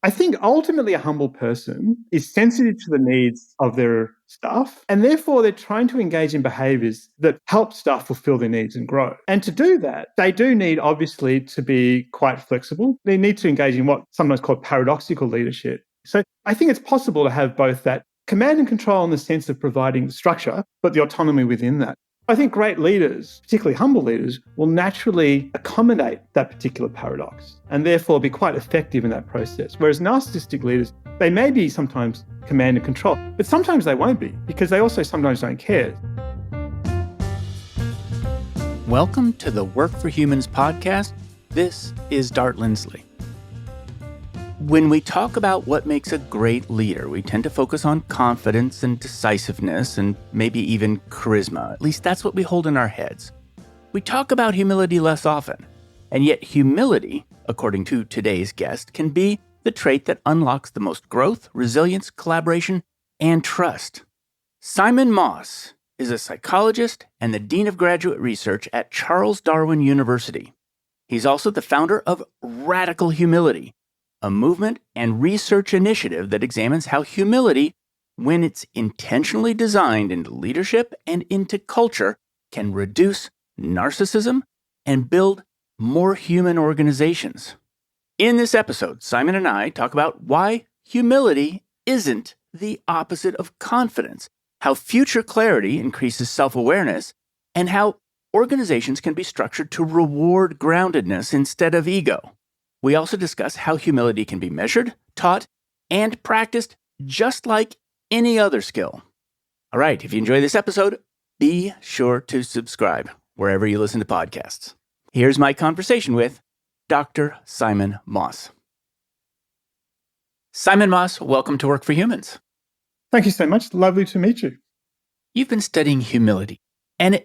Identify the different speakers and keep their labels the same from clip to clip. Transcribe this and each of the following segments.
Speaker 1: I think ultimately a humble person is sensitive to the needs of their staff, and therefore they're trying to engage in behaviours that help staff fulfil their needs and grow. And to do that, they do need obviously to be quite flexible. They need to engage in what's sometimes called paradoxical leadership. So I think it's possible to have both that command and control in the sense of providing structure, but the autonomy within that. I think great leaders, particularly humble leaders, will naturally accommodate that particular paradox and therefore be quite effective in that process. Whereas narcissistic leaders, they may be sometimes command and control, but sometimes they won't be because they also sometimes don't care.
Speaker 2: Welcome to the Work for Humans podcast. This is Dart Lindsley. When we talk about what makes a great leader, we tend to focus on confidence and decisiveness and maybe even charisma. At least that's what we hold in our heads. We talk about humility less often. And yet humility, according to today's guest, can be the trait that unlocks the most growth, resilience, collaboration, and trust. Simon Moss is a psychologist and the Dean of Graduate Research at Charles Darwin University. He's also the founder of Radical Humility, a movement and research initiative that examines how humility, when it's intentionally designed into leadership and into culture, can reduce narcissism and build more human organizations. In this episode, Simon and I talk about why humility isn't the opposite of confidence, how future clarity increases self-awareness, and how organizations can be structured to reward groundedness instead of ego. We also discuss how humility can be measured, taught, and practiced just like any other skill. All right, if you enjoy this episode, be sure to subscribe wherever you listen to podcasts. Here's my conversation with Dr. Simon Moss. Simon Moss, welcome to Work for Humans.
Speaker 1: Thank you so much. Lovely to meet you.
Speaker 2: You've been studying humility, and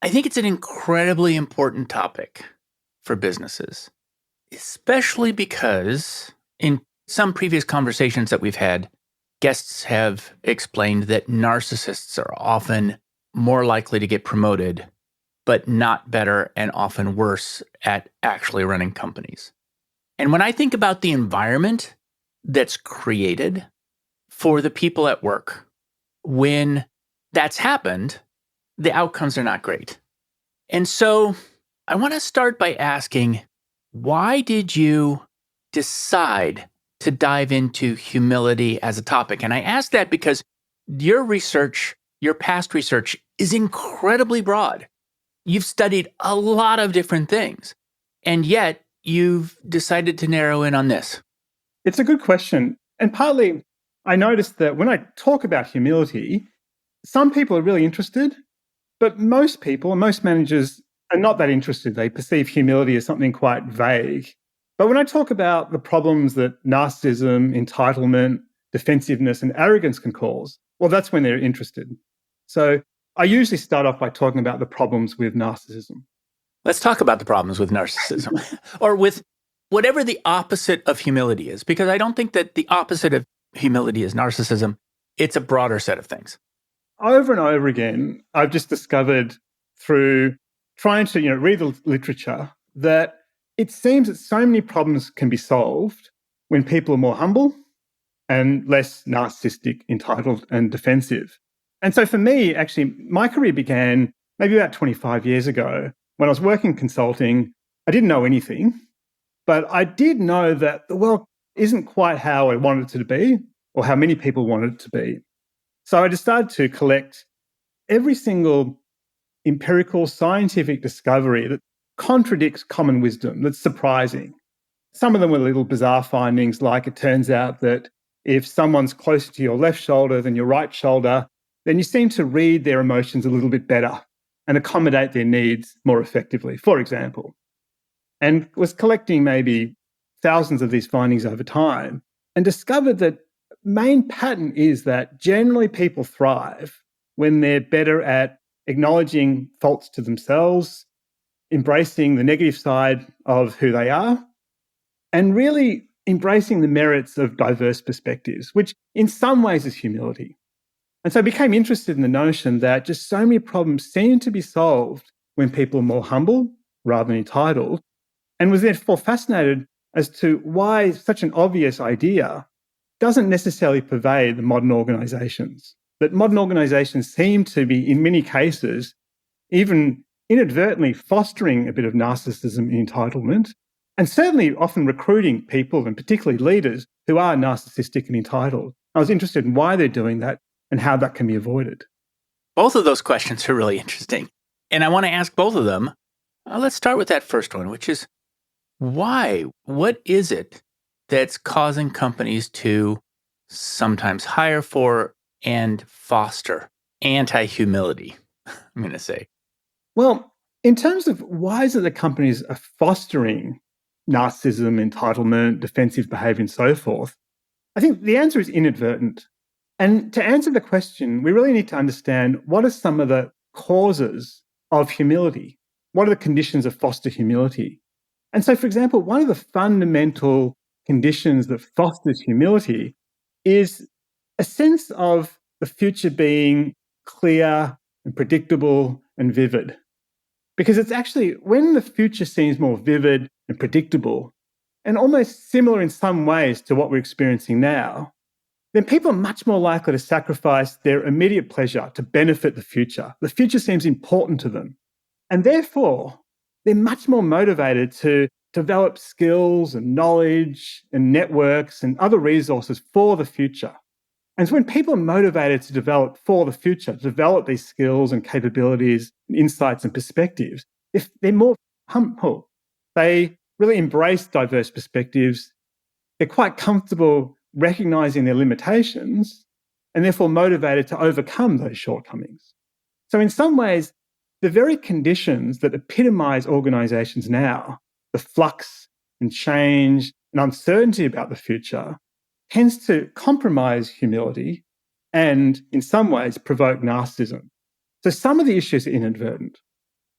Speaker 2: I think it's an incredibly important topic for businesses. Especially because in some previous conversations that we've had, guests have explained that narcissists are often more likely to get promoted, but not better and often worse at actually running companies. And when I think about the environment that's created for the people at work, when that's happened, the outcomes are not great. And so I want to start by asking, why did you decide to dive into humility as a topic? And I ask that because your research, your past research, is incredibly broad. You've studied a lot of different things, and yet you've decided to narrow in on this.
Speaker 1: It's a good question. And partly, I noticed that when I talk about humility, some people are really interested, but most people, most managers are not that interested. They perceive humility as something quite vague. But when I talk about the problems that narcissism, entitlement, defensiveness, and arrogance can cause, well, that's when they're interested. So I usually start off by talking about the problems with narcissism.
Speaker 2: Let's talk about the problems with narcissism, or with whatever the opposite of humility is, because I don't think that the opposite of humility is narcissism. It's a broader set of things.
Speaker 1: Over and over again, I've just discovered through trying to read the literature that it seems that so many problems can be solved when people are more humble and less narcissistic, entitled, and defensive. And so for me, actually, my career began maybe about 25 years ago when I was working consulting. I didn't know anything, but I did know that the world isn't quite how I wanted it to be or how many people wanted it to be. So I decided to collect every single empirical scientific discovery that contradicts common wisdom, that's surprising. Some of them were little bizarre findings, like it turns out that if someone's closer to your left shoulder than your right shoulder, then you seem to read their emotions a little bit better and accommodate their needs more effectively, for example. And was collecting maybe thousands of these findings over time and discovered that main pattern is that generally people thrive when they're better at acknowledging faults to themselves, embracing the negative side of who they are, and really embracing the merits of diverse perspectives, which in some ways is humility. And so I became interested in the notion that just so many problems seem to be solved when people are more humble rather than entitled, and was therefore fascinated as to why such an obvious idea doesn't necessarily pervade the modern organizations. That modern organizations seem to be, in many cases, even inadvertently fostering a bit of narcissism and entitlement, and certainly often recruiting people, and particularly leaders, who are narcissistic and entitled. I was interested in why they're doing that and how that can be avoided.
Speaker 2: Both of those questions are really interesting. And I want to ask both of them. Let's start with that first one, which is why? What is it that's causing companies to sometimes hire for and foster anti-humility, I'm going to say?
Speaker 1: Well, in terms of why is it that companies are fostering narcissism, entitlement, defensive behavior, and so forth, I think the answer is inadvertent. And to answer the question, we really need to understand what are some of the causes of humility? What are the conditions that foster humility? And so, for example, one of the fundamental conditions that fosters humility is a sense of the future being clear and predictable and vivid. Because it's actually when the future seems more vivid and predictable and almost similar in some ways to what we're experiencing now, then people are much more likely to sacrifice their immediate pleasure to benefit the future. The future seems important to them. And therefore, they're much more motivated to develop skills and knowledge and networks and other resources for the future. And so when people are motivated to develop for the future, to develop these skills and capabilities and insights and perspectives, if they're more humble, they really embrace diverse perspectives, they're quite comfortable recognizing their limitations and therefore motivated to overcome those shortcomings. So in some ways, the very conditions that epitomize organizations now, the flux and change and uncertainty about the future, tends to compromise humility and, in some ways, provoke narcissism. So some of the issues are inadvertent.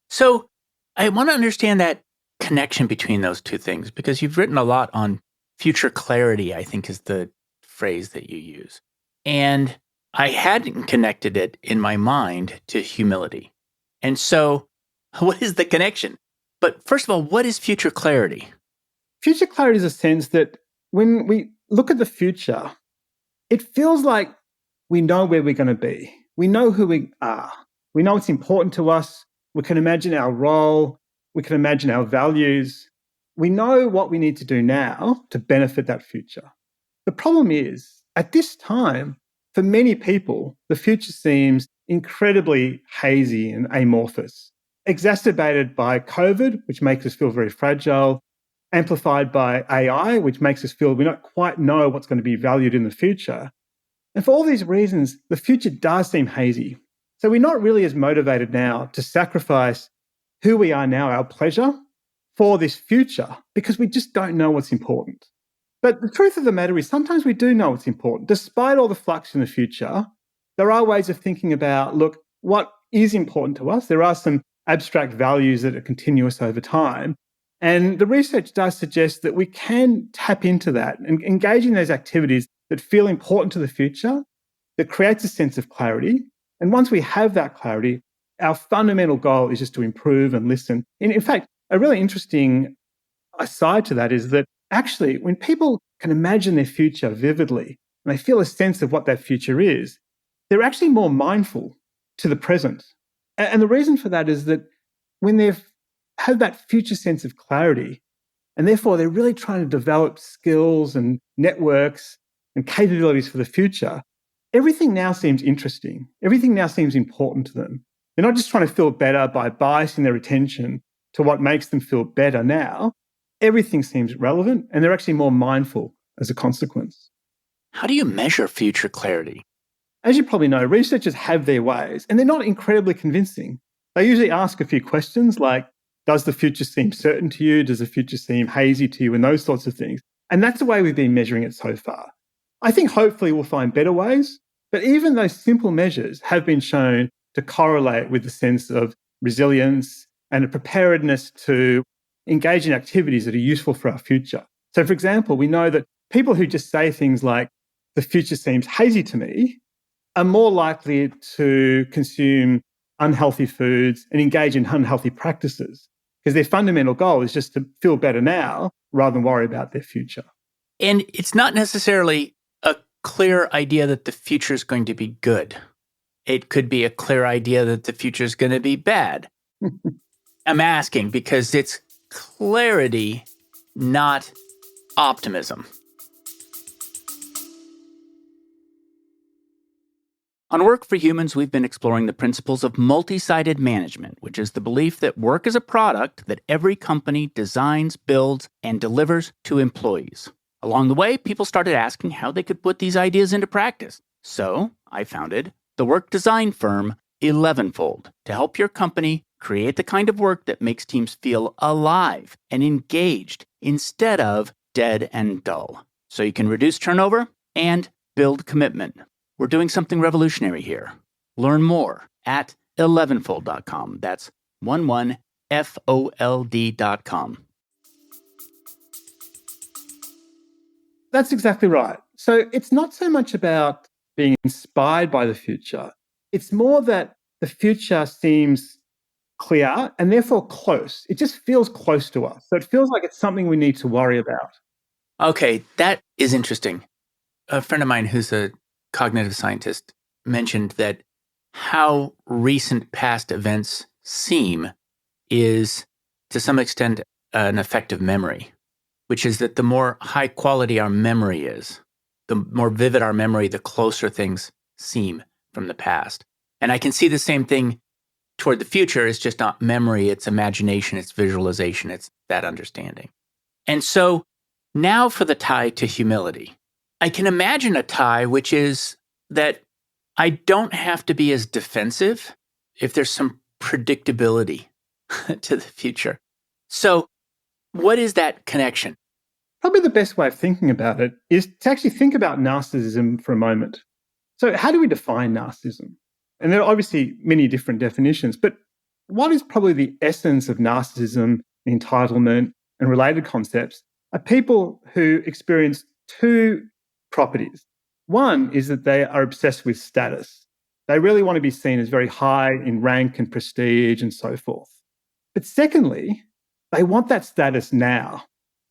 Speaker 2: So I want to understand that connection between those two things, because you've written a lot on future clarity, I think is the phrase that you use. And I hadn't connected it in my mind to humility. And so what is the connection? But first of all, what is future clarity?
Speaker 1: Future clarity is a sense that when we look at the future, it feels like we know where we're going to be. We know who we are. We know it's important to us. We can imagine our role. We can imagine our values. We know what we need to do now to benefit that future. The problem is, at this time, for many people, the future seems incredibly hazy and amorphous, exacerbated by COVID, which makes us feel very fragile, amplified by AI, which makes us feel we don't quite know what's going to be valued in the future. And for all these reasons, the future does seem hazy. So we're not really as motivated now to sacrifice who we are now, our pleasure, for this future, because we just don't know what's important. But the truth of the matter is sometimes we do know what's important. Despite all the flux in the future, there are ways of thinking about, look, what is important to us? There are some abstract values that are continuous over time. And the research does suggest that we can tap into that and engage in those activities that feel important to the future, that creates a sense of clarity. And once we have that clarity, our fundamental goal is just to improve and listen. And in fact, a really interesting aside to that is that actually, when people can imagine their future vividly and they feel a sense of what that future is, they're actually more mindful to the present. And the reason for that is that when they've had that future sense of clarity, and therefore they're really trying to develop skills and networks and capabilities for the future, everything now seems interesting. Everything now seems important to them. They're not just trying to feel better by biasing their attention to what makes them feel better now. Everything seems relevant, and they're actually more mindful as a consequence.
Speaker 2: How do you measure future clarity?
Speaker 1: As you probably know, researchers have their ways, and they're not incredibly convincing. They usually ask a few questions like, does the future seem certain to you? Does the future seem hazy to you? And those sorts of things. And that's the way we've been measuring it so far. I think hopefully we'll find better ways, but even those simple measures have been shown to correlate with the sense of resilience and a preparedness to engage in activities that are useful for our future. So, for example, we know that people who just say things like, the future seems hazy to me, are more likely to consume unhealthy foods and engage in unhealthy practices because their fundamental goal is just to feel better now rather than worry about their future.
Speaker 2: And it's not necessarily a clear idea that the future is going to be good. It could be a clear idea that the future is going to be bad. I'm asking because it's clarity, not optimism. On Work for Humans, we've been exploring the principles of multi-sided management, which is the belief that work is a product that every company designs, builds, and delivers to employees. Along the way, people started asking how they could put these ideas into practice. So I founded the work design firm 11fold to help your company create the kind of work that makes teams feel alive and engaged instead of dead and dull. So you can reduce turnover and build commitment. We're doing something revolutionary here. Learn more at 11fold.com. That's 11fold.com.
Speaker 1: That's exactly right. So it's not so much about being inspired by the future. It's more that the future seems clear and therefore close. It just feels close to us. So it feels like it's something we need to worry about.
Speaker 2: Okay, that is interesting. A friend of mine who's a cognitive scientist mentioned that how recent past events seem is to some extent an effect of memory, which is that the more high quality our memory is, the more vivid our memory, the closer things seem from the past. And I can see the same thing toward the future. It's just not memory, it's imagination, it's visualization, it's that understanding. And so now for the tie to humility. I can imagine a tie which is that I don't have to be as defensive if there's some predictability to the future. So what is that connection?
Speaker 1: Probably the best way of thinking about it is to actually think about narcissism for a moment. So how do we define narcissism? And there are obviously many different definitions, but what is probably the essence of narcissism, entitlement, and related concepts are people who experience two properties. One is that they are obsessed with status. They really want to be seen as very high in rank and prestige and so forth. But secondly, they want that status now.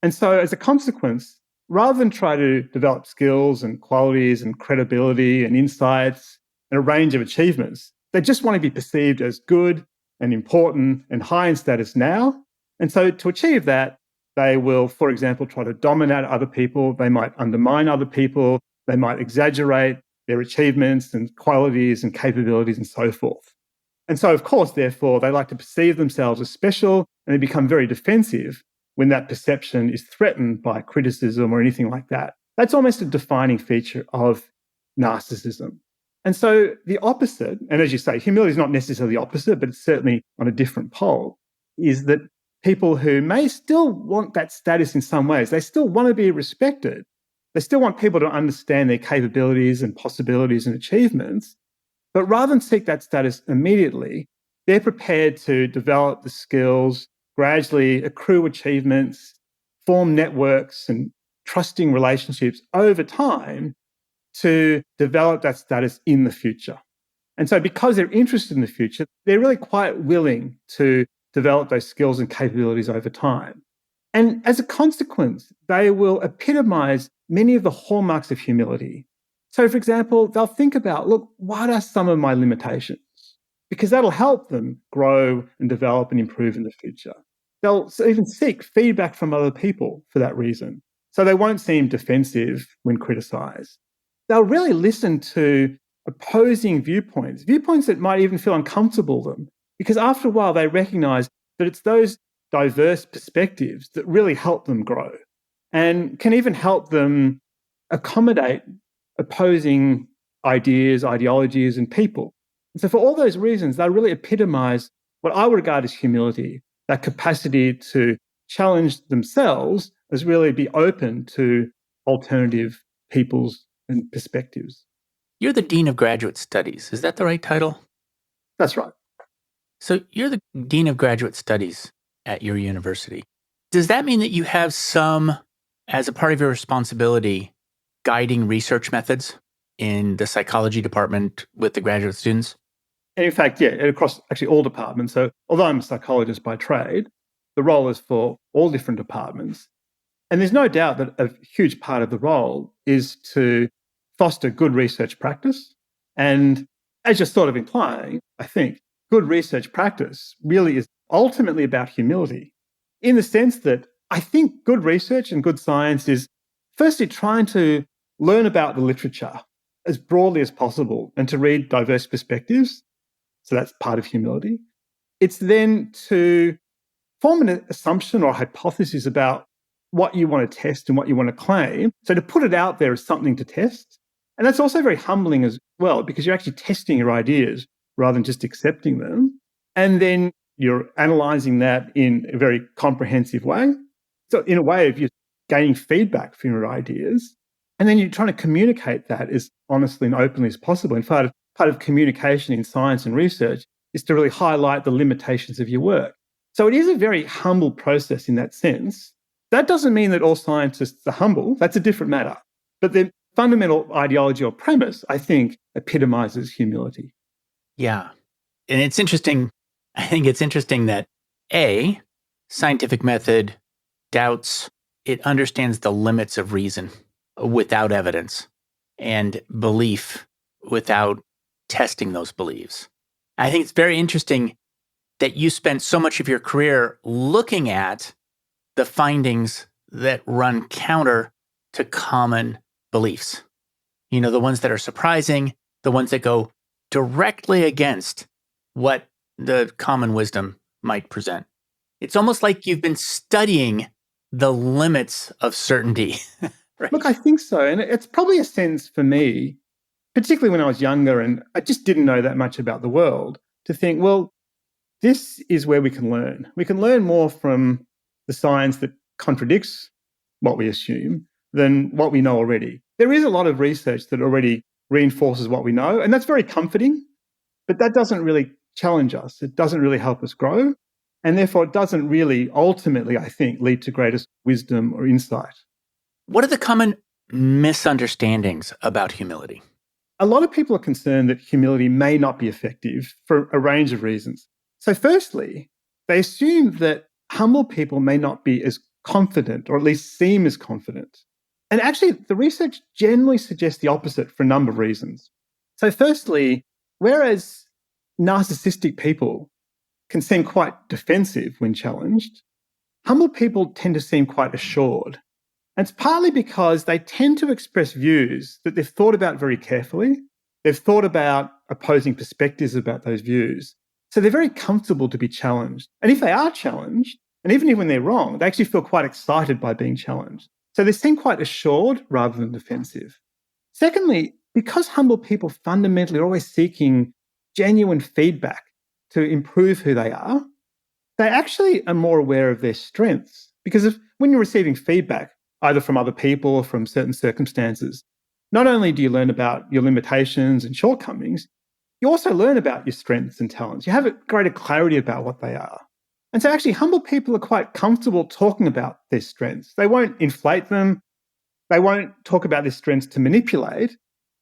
Speaker 1: And so as a consequence, rather than try to develop skills and qualities and credibility and insights and a range of achievements, they just want to be perceived as good and important and high in status now. And so to achieve that, they will, for example, try to dominate other people. They might undermine other people. They might exaggerate their achievements and qualities and capabilities and so forth. And so, of course, therefore, they like to perceive themselves as special, and they become very defensive when that perception is threatened by criticism or anything like that. That's almost a defining feature of narcissism. And so the opposite, and as you say, humility is not necessarily the opposite, but it's certainly on a different pole, is that people who may still want that status in some ways, they still want to be respected. They still want people to understand their capabilities and possibilities and achievements. But rather than seek that status immediately, they're prepared to develop the skills, gradually accrue achievements, form networks and trusting relationships over time to develop that status in the future. And so because they're interested in the future, they're really quite willing to develop those skills and capabilities over time. And as a consequence, they will epitomize many of the hallmarks of humility. So, for example, they'll think about, look, what are some of my limitations? Because that'll help them grow and develop and improve in the future. They'll even seek feedback from other people for that reason. So they won't seem defensive when criticized. They'll really listen to opposing viewpoints that might even feel uncomfortable to them, because after a while they recognize that it's those diverse perspectives that really help them grow and can even help them accommodate opposing ideas, ideologies, and people. And so for all those reasons, they really epitomize what I would regard as humility, that capacity to challenge themselves as really be open to alternative peoples and perspectives.
Speaker 2: You're the Dean of Graduate Studies. Is that the right title?
Speaker 1: That's right.
Speaker 2: So you're the Dean of Graduate Studies at your university. Does that mean that you have some, as a part of your responsibility, guiding research methods in the psychology department with the graduate students?
Speaker 1: And in fact, yeah, across actually all departments. So although I'm a psychologist by trade, the role is for all different departments. And there's no doubt that a huge part of the role is to foster good research practice. And as you're sort of implying, I think good research practice really is ultimately about humility, in the sense that I think good research and good science is firstly trying to learn about the literature as broadly as possible and to read diverse perspectives. So that's part of humility. It's then to form an assumption or hypothesis about what you want to test and what you want to claim. So to put it out there as something to test. And that's also very humbling as well, because you're actually testing your ideas rather than just accepting them. And then you're analyzing that in a very comprehensive way. So in a way, if you're gaining feedback from your ideas, and then you're trying to communicate that as honestly and openly as possible. And part of communication in science and research is to really highlight the limitations of your work. So it is a very humble process in that sense. That doesn't mean that all scientists are humble. That's a different matter. But the fundamental ideology or premise, I think, epitomizes humility.
Speaker 2: Yeah. And it's interesting. I think it's interesting that A, scientific method doubts, it understands the limits of reason without evidence and belief without testing those beliefs. I think it's very interesting that you spent so much of your career looking at the findings that run counter to common beliefs. You know, the ones that are surprising, the ones that go directly against what the common wisdom might present. It's almost like you've been studying the limits of certainty. Right?
Speaker 1: Look, I think so. And it's probably a sense for me, particularly when I was younger and I just didn't know that much about the world, to think, well, this is where we can learn. We can learn more from the science that contradicts what we assume than what we know already. There is a lot of research that already reinforces what we know, and that's very comforting, but that doesn't really challenge us. It doesn't really help us grow, and therefore it doesn't really ultimately, I think, lead to greater wisdom or insight.
Speaker 2: What are the common misunderstandings about humility?
Speaker 1: A lot of people are concerned that humility may not be effective for a range of reasons. So firstly, they assume that humble people may not be as confident, or at least seem as confident. And actually, the research generally suggests the opposite for a number of reasons. So firstly, whereas narcissistic people can seem quite defensive when challenged, humble people tend to seem quite assured. And it's partly because they tend to express views that they've thought about very carefully. They've thought about opposing perspectives about those views. So they're very comfortable to be challenged. And if they are challenged, and even when they're wrong, they actually feel quite excited by being challenged. So they seem quite assured rather than defensive. Secondly, because humble people fundamentally are always seeking genuine feedback to improve who they are, they actually are more aware of their strengths. Because when you're receiving feedback, either from other people or from certain circumstances, not only do you learn about your limitations and shortcomings, you also learn about your strengths and talents. You have a greater clarity about what they are. And so actually, humble people are quite comfortable talking about their strengths. They won't inflate them. They won't talk about their strengths to manipulate,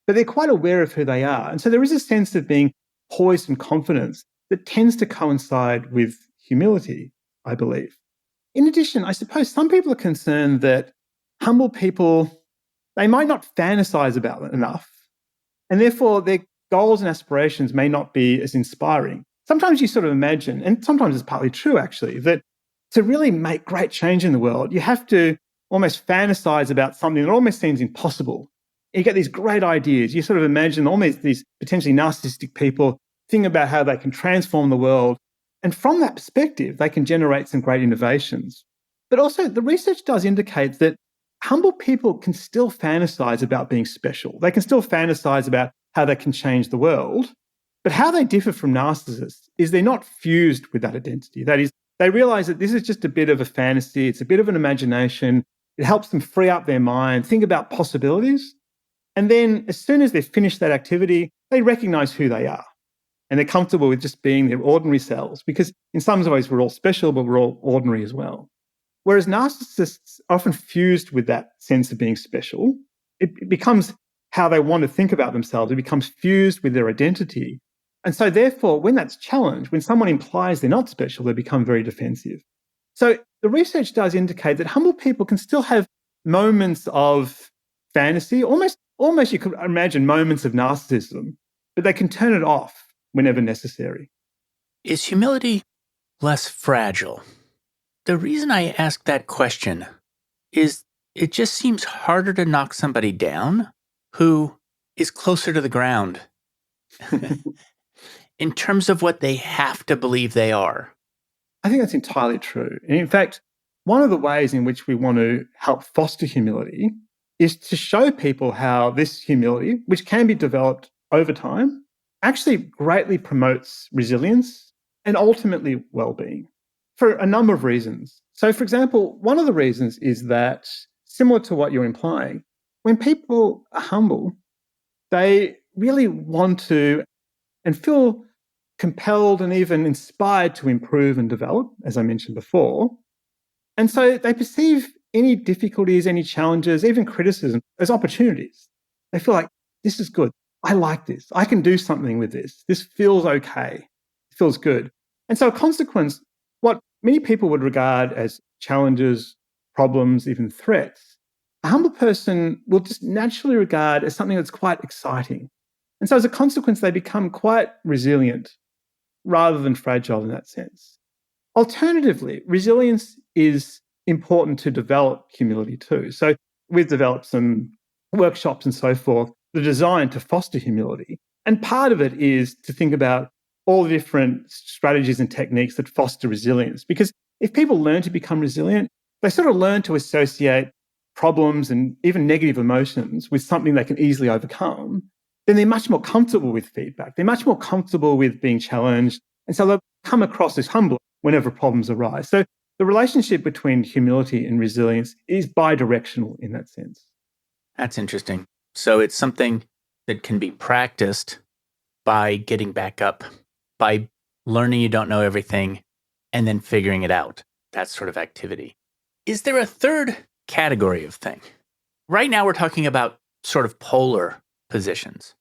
Speaker 1: but they're quite aware of who they are. And so there is a sense of being poised and confidence that tends to coincide with humility, I believe. In addition, I suppose some people are concerned that humble people, they might not fantasize about it enough, and therefore their goals and aspirations may not be as inspiring. Sometimes you sort of imagine, and sometimes it's partly true actually, that to really make great change in the world, you have to almost fantasize about something that almost seems impossible. You get these great ideas. You sort of imagine almost these potentially narcissistic people think about how they can transform the world. And from that perspective, they can generate some great innovations. But also the research does indicate that humble people can still fantasize about being special. They can still fantasize about how they can change the world. But how they differ from narcissists is they're not fused with that identity. That is, they realize that this is just a bit of a fantasy. It's a bit of an imagination. It helps them free up their mind, think about possibilities. And then as soon as they've finished that activity, they recognize who they are. And they're comfortable with just being their ordinary selves, because in some ways we're all special, but we're all ordinary as well. Whereas narcissists are often fused with that sense of being special. It becomes how they want to think about themselves. It becomes fused with their identity. And so therefore, when that's challenged, when someone implies they're not special, they become very defensive. So the research does indicate that humble people can still have moments of fantasy, almost you could imagine moments of narcissism, but they can turn it off whenever necessary.
Speaker 2: Is humility less fragile? The reason I ask that question is it just seems harder to knock somebody down who is closer to the ground in terms of what they have to believe they are.
Speaker 1: I think that's entirely true. And in fact, one of the ways in which we want to help foster humility is to show people how this humility, which can be developed over time, actually greatly promotes resilience and ultimately well-being for a number of reasons. So, for example, one of the reasons is that, similar to what you're implying, when people are humble, they really want to and feel compelled and even inspired to improve and develop, as I mentioned before. And so they perceive any difficulties, any challenges, even criticism as opportunities. They feel like, this is good. I like this. I can do something with this. This feels okay. It feels good. And so a consequence, what many people would regard as challenges, problems, even threats, a humble person will just naturally regard as something that's quite exciting. And so as a consequence, they become quite resilient rather than fragile in that sense. Alternatively, resilience is important to develop humility too. So we've developed some workshops and so forth that are designed to foster humility. And part of it is to think about all the different strategies and techniques that foster resilience. Because if people learn to become resilient, they sort of learn to associate problems and even negative emotions with something they can easily overcome. Then they're much more comfortable with feedback. They're much more comfortable with being challenged. And so they'll come across as humble whenever problems arise. So the relationship between humility and resilience is bidirectional in that sense.
Speaker 2: That's interesting. So it's something that can be practiced by getting back up, by learning you don't know everything, and then figuring it out. That sort of activity. Is there a third category of thing? Right now we're talking about sort of polar positions.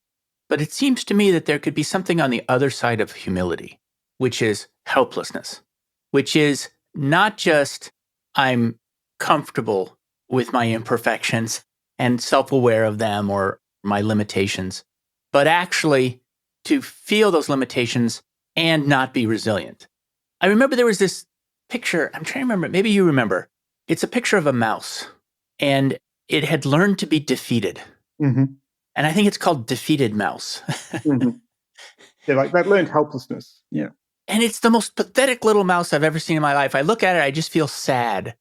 Speaker 2: But it seems to me that there could be something on the other side of humility, which is helplessness, which is not just I'm comfortable with my imperfections and self-aware of them or my limitations, but actually to feel those limitations and not be resilient. I remember there was this picture, I'm trying to remember, maybe you remember. It's a picture of a mouse, and it had learned to be defeated.
Speaker 1: Mm-hmm.
Speaker 2: And I think it's called Defeated Mouse.
Speaker 1: Mm-hmm. Yeah, like that learned helplessness. Yeah.
Speaker 2: And it's the most pathetic little mouse I've ever seen in my life. I look at it, I just feel sad.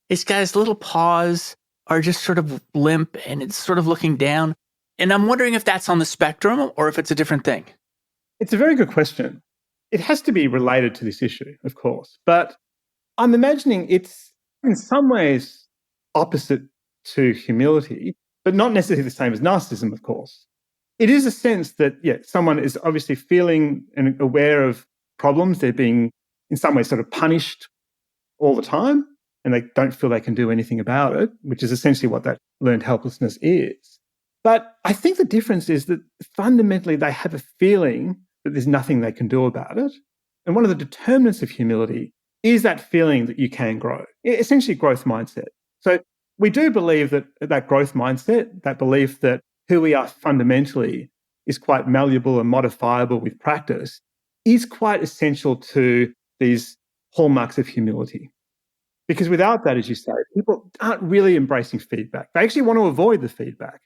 Speaker 2: It's got its little paws are just sort of limp, and it's sort of looking down. And I'm wondering if that's on the spectrum or if it's a different thing.
Speaker 1: It's a very good question. It has to be related to this issue, of course. But I'm imagining it's in some ways opposite to humility, but not necessarily the same as narcissism, of course. It is a sense that, someone is obviously feeling and aware of problems. They're being, in some ways, sort of punished all the time, and they don't feel they can do anything about it, which is essentially what that learned helplessness is. But I think the difference is that fundamentally they have a feeling that there's nothing they can do about it. And one of the determinants of humility is that feeling that you can grow, essentially growth mindset. So we do believe that that growth mindset, that belief that who we are fundamentally is quite malleable and modifiable with practice, is quite essential to these hallmarks of humility. Because without that, as you say, people aren't really embracing feedback. They actually want to avoid the feedback.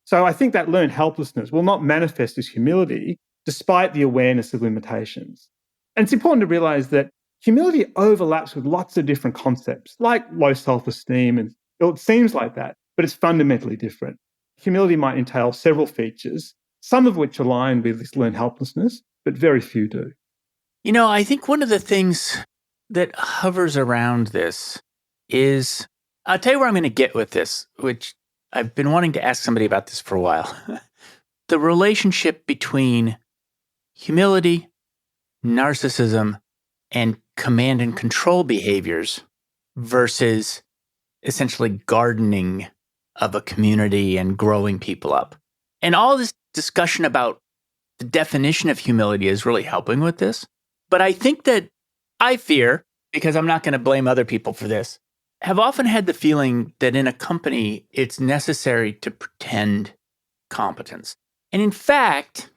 Speaker 1: So I think that learned helplessness will not manifest as humility despite the awareness of limitations. And it's important to realize that humility overlaps with lots of different concepts, like low self-esteem, and it seems like that, but it's fundamentally different. Humility might entail several features, some of which align with this learned helplessness, but very few do.
Speaker 2: You know, I think one of the things that hovers around this is, I'll tell you where I'm going to get with this, which I've been wanting to ask somebody about this for a while. The relationship between humility, narcissism, and command and control behaviors versus essentially gardening of a community and growing people up. And all this discussion about the definition of humility is really helping with this. But I think that I fear because I'm not going to blame other people for this, have often had the feeling that in a company, it's necessary to pretend competence. And in fact,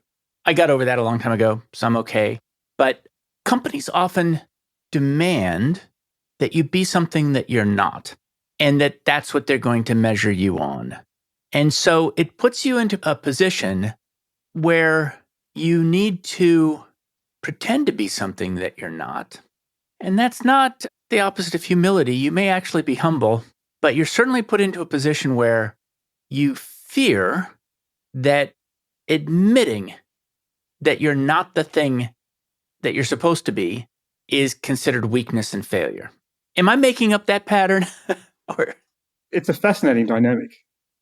Speaker 2: I got over that a long time ago, so I'm okay. But companies often demand that you be something that you're not, and that's what they're going to measure you on. And so it puts you into a position where you need to pretend to be something that you're not. And that's not the opposite of humility. You may actually be humble, but you're certainly put into a position where you fear that admitting that you're not the thing that you're supposed to be is considered weakness and failure. Am I making up that pattern? Or
Speaker 1: It's a fascinating dynamic.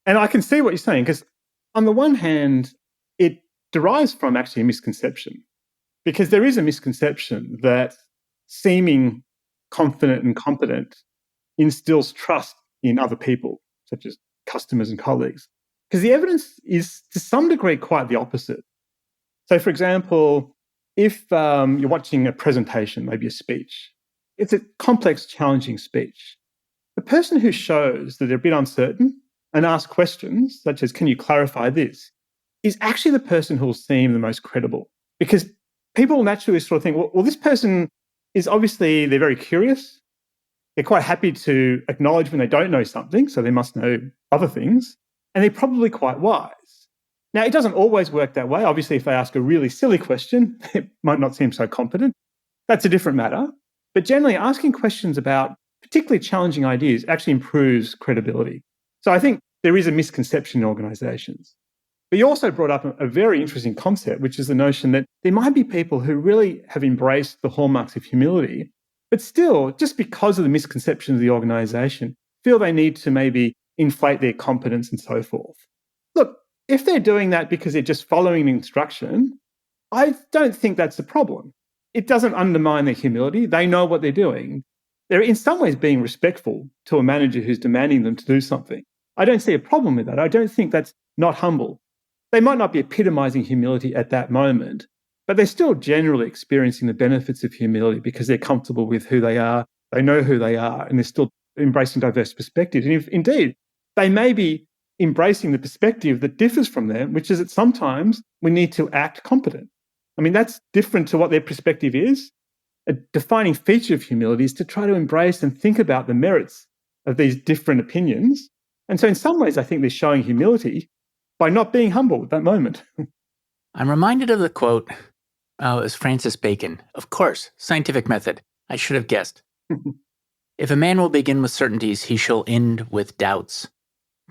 Speaker 1: And I can see what you're saying, because on the one hand, it derives from actually a misconception, because there is a misconception that seeming confident and competent instills trust in other people, such as customers and colleagues. Because the evidence is to some degree quite the opposite. So, for example, if you're watching a presentation, maybe a speech, it's a complex, challenging speech. The person who shows that they're a bit uncertain and asks questions, such as, can you clarify this, is actually the person who will seem the most credible. Because people naturally sort of think, well, this person is obviously, they're very curious. They're quite happy to acknowledge when they don't know something, so they must know other things. And they're probably quite wise. Now, it doesn't always work that way. Obviously, if they ask a really silly question, it might not seem so competent. That's a different matter. But generally, asking questions about particularly challenging ideas actually improves credibility. So I think there is a misconception in organizations. But you also brought up a very interesting concept, which is the notion that there might be people who really have embraced the hallmarks of humility, but still, just because of the misconception of the organization, feel they need to maybe inflate their competence and so forth. Look, if they're doing that because they're just following an instruction, I don't think that's a problem. It doesn't undermine their humility. They know what they're doing. They're in some ways being respectful to a manager who's demanding them to do something. I don't see a problem with that. I don't think that's not humble. They might not be epitomizing humility at that moment, but they're still generally experiencing the benefits of humility because they're comfortable with who they are, they know who they are, and they're still embracing diverse perspectives. And if indeed, they may be embracing the perspective that differs from them, which is that sometimes we need to act competent. I mean, that's different to what their perspective is. A defining feature of humility is to try to embrace and think about the merits of these different opinions. And so in some ways, I think they're showing humility by not being humble at that moment.
Speaker 2: I'm reminded of the quote, it was Francis Bacon. Of course, scientific method. I should have guessed. If a man will begin with certainties, he shall end with doubts.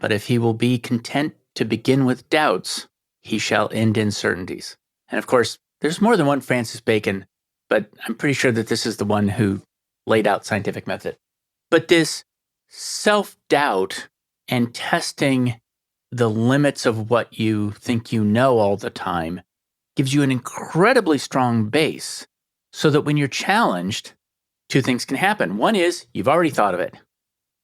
Speaker 2: But if he will be content to begin with doubts, he shall end in certainties. And of course, there's more than one Francis Bacon, but I'm pretty sure that this is the one who laid out scientific method. But this self-doubt and testing the limits of what you think you know all the time gives you an incredibly strong base so that when you're challenged, two things can happen. One is you've already thought of it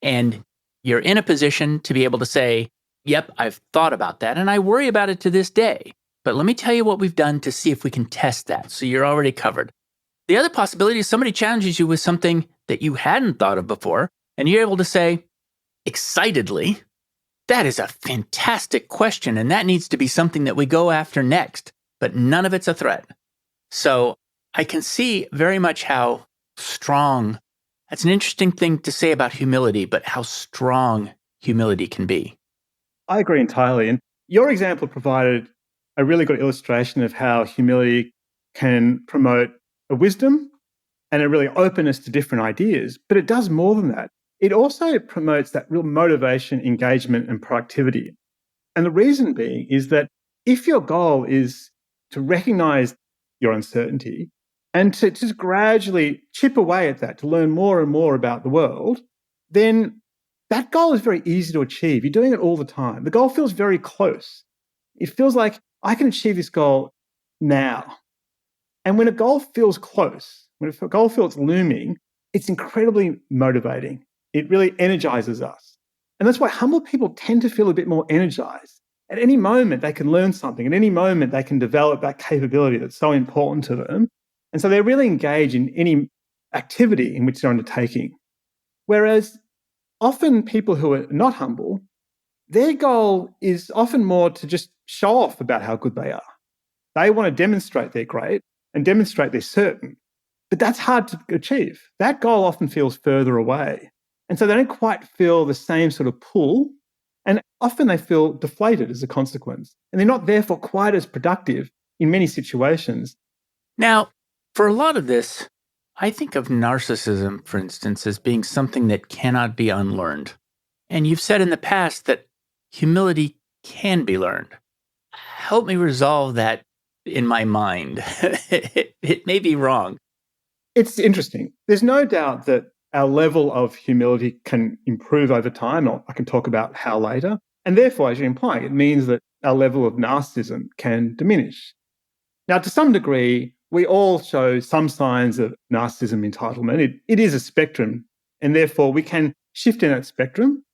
Speaker 2: and you're in a position to be able to say, yep, I've thought about that and I worry about it to this day. But let me tell you what we've done to see if we can test that. So you're already covered. The other possibility is somebody challenges you with something that you hadn't thought of before and you're able to say excitedly, that is a fantastic question, and that needs to be something that we go after next, but none of it's a threat. So I can see very much how strong, that's an interesting thing to say about humility, but how strong humility can be.
Speaker 1: I agree entirely. And your example provided a really good illustration of how humility can promote a wisdom and a really openness to different ideas, but it does more than that. It also promotes that real motivation, engagement, and productivity. And the reason being is that if your goal is to recognize your uncertainty and to just gradually chip away at that, to learn more and more about the world, then that goal is very easy to achieve. You're doing it all the time. The goal feels very close. It feels like I can achieve this goal now. And when a goal feels close, when a goal feels looming, it's incredibly motivating. It really energizes us. And that's why humble people tend to feel a bit more energized. At any moment, they can learn something. At any moment, they can develop that capability that's so important to them. And so they're really engaged in any activity in which they're undertaking. Whereas often people who are not humble, their goal is often more to just show off about how good they are. They want to demonstrate they're great and demonstrate they're certain. But that's hard to achieve. That goal often feels further away. And so they don't quite feel the same sort of pull. And often they feel deflated as a consequence. And they're not therefore quite as productive in many situations.
Speaker 2: Now, for a lot of this, I think of narcissism, for instance, as being something that cannot be unlearned. And you've said in the past that humility can be learned. Help me resolve that in my mind. It may be wrong.
Speaker 1: It's interesting. There's no doubt that our level of humility can improve over time. I can talk about how later. And therefore, as you're implying, it means that our level of narcissism can diminish. Now, to some degree, we all show some signs of narcissism entitlement. It is a spectrum, and therefore we can shift in that spectrum.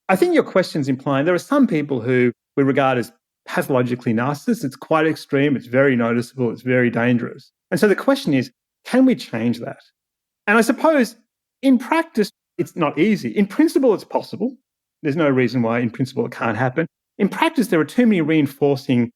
Speaker 1: I think your question's implying there are some people who we regard as pathologically narcissists. It's quite extreme, it's very noticeable, it's very dangerous. And so the question is, can we change that? And I suppose in practice, it's not easy. In principle, it's possible. There's no reason why in principle it can't happen. In practice, there are too many reinforcing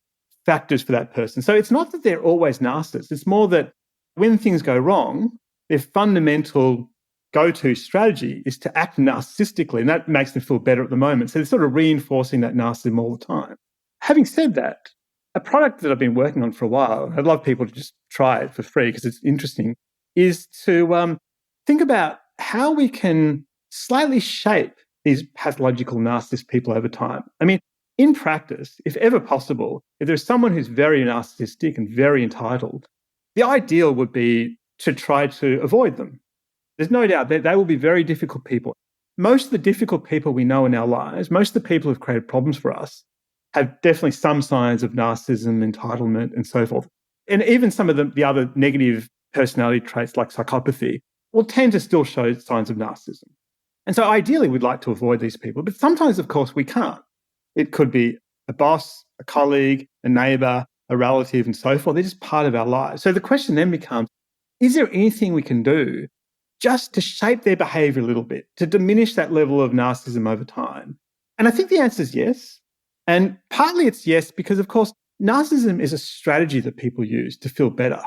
Speaker 1: factors for that person. So it's not that they're always narcissists. It's more that when things go wrong, their fundamental go-to strategy is to act narcissistically, and that makes them feel better at the moment. So they're sort of reinforcing that narcissism all the time. Having said that, a product that I've been working on for a while, and I'd love people to just try it for free because it's interesting, is to think about how we can slightly shape these pathological narcissist people over time. I mean, in practice, if ever possible, if there's someone who's very narcissistic and very entitled, the ideal would be to try to avoid them. There's no doubt that they will be very difficult people. Most of the difficult people we know in our lives, most of the people who've created problems for us, have definitely some signs of narcissism, entitlement, and so forth. And even some of the other negative personality traits like psychopathy will tend to still show signs of narcissism. And so ideally, we'd like to avoid these people. But sometimes, of course, we can't. It could be a boss, a colleague, a neighbor, a relative, and so forth. They're just part of our lives. So the question then becomes, is there anything we can do just to shape their behavior a little bit, to diminish that level of narcissism over time? And I think the answer is yes. And partly it's yes because, of course, narcissism is a strategy that people use to feel better.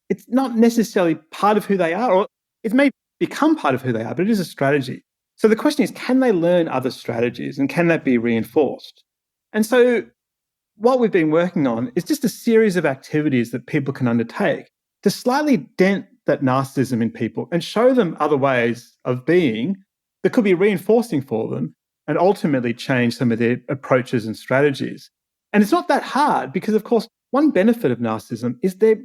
Speaker 1: It's not necessarily part of who they are, or it may become part of who they are, but it is a strategy. So the question is, can they learn other strategies and can that be reinforced? And so what we've been working on is just a series of activities that people can undertake to slightly dent that narcissism in people and show them other ways of being that could be reinforcing for them and ultimately change some of their approaches and strategies. And it's not that hard because, of course, one benefit of narcissism is they're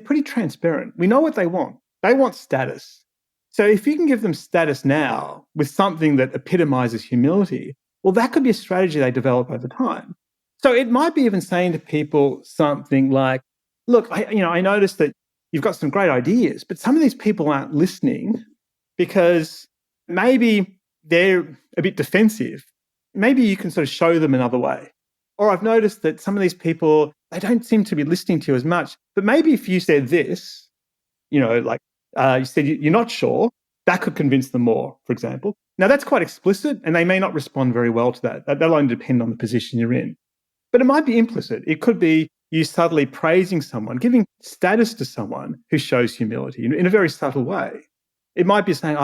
Speaker 1: pretty transparent. We know what they want. They want status. So if you can give them status now with something that epitomizes humility, well, that could be a strategy they develop over time. So it might be even saying to people something like, look, I noticed that you've got some great ideas, but some of these people aren't listening because maybe they're a bit defensive. Maybe you can sort of show them another way. Or I've noticed that some of these people, they don't seem to be listening to you as much. But maybe if you said this, you said you're not sure, that could convince them more, for example. Now, that's quite explicit, and they may not respond very well to that. That'll only depend on the position you're in. But it might be implicit. It could be you subtly praising someone, giving status to someone who shows humility in a very subtle way. It might be saying,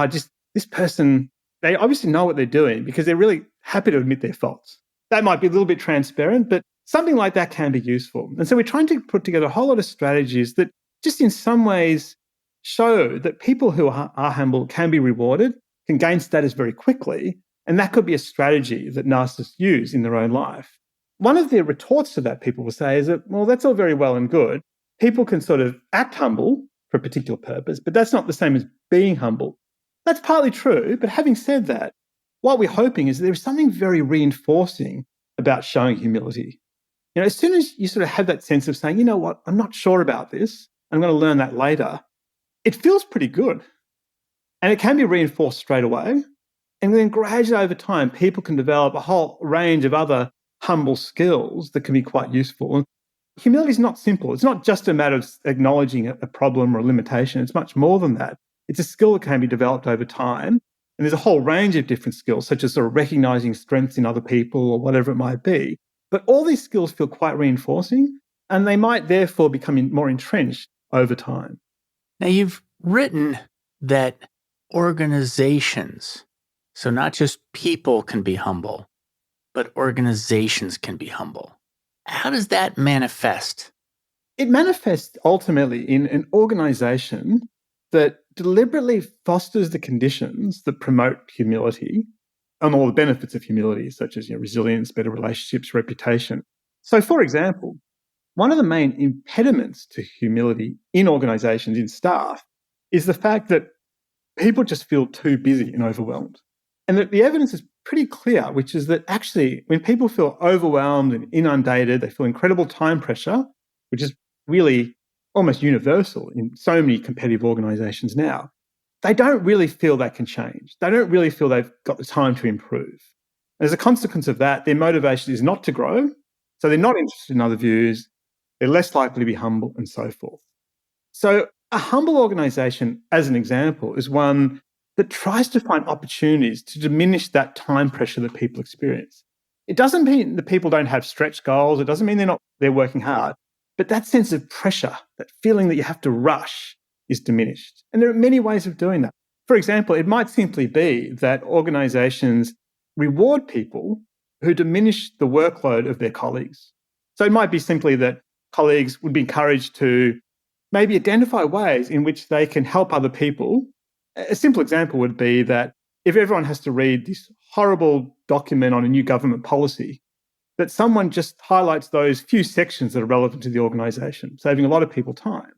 Speaker 1: this person, they obviously know what they're doing because they're really happy to admit their faults. That might be a little bit transparent, but something like that can be useful. And so we're trying to put together a whole lot of strategies that just in some ways show that people who are humble can be rewarded, can gain status very quickly, and that could be a strategy that narcissists use in their own life. One of the retorts to that people will say is that, well, that's all very well and good. People can sort of act humble for a particular purpose, but that's not the same as being humble. That's partly true, but having said that, what we're hoping is that there's something very reinforcing about showing humility. As soon as you sort of have that sense of saying, you know what, I'm not sure about this, I'm going to learn that later, it feels pretty good. And it can be reinforced straight away. And then gradually over time, people can develop a whole range of other humble skills that can be quite useful. And humility is not simple. It's not just a matter of acknowledging a problem or a limitation. It's much more than that. It's a skill that can be developed over time. And there's a whole range of different skills, such as sort of recognizing strengths in other people or whatever it might be. But all these skills feel quite reinforcing, and they might therefore become more entrenched over time.
Speaker 2: Now, you've written that organizations, so not just people can be humble, but organizations can be humble. How does that manifest?
Speaker 1: It manifests ultimately in an organization that deliberately fosters the conditions that promote humility and all the benefits of humility, such as resilience, better relationships, reputation. So, for example, one of the main impediments to humility in organizations, in staff, is the fact that people just feel too busy and overwhelmed. And the evidence is pretty clear, which is that actually when people feel overwhelmed and inundated, they feel incredible time pressure, which is really almost universal in so many competitive organizations now. They don't really feel they can change. They don't really feel they've got the time to improve. As a consequence of that, their motivation is not to grow. So they're not interested in other views. They're less likely to be humble and so forth. So a humble organization, as an example, is one that tries to find opportunities to diminish that time pressure that people experience. It doesn't mean that people don't have stretch goals. It doesn't mean they're working hard. But that sense of pressure, that feeling that you have to rush, is diminished. And there are many ways of doing that. For example, it might simply be that organizations reward people who diminish the workload of their colleagues. So it might be simply that colleagues would be encouraged to maybe identify ways in which they can help other people. A simple example would be that if everyone has to read this horrible document on a new government policy, that someone just highlights those few sections that are relevant to the organisation, saving a lot of people time.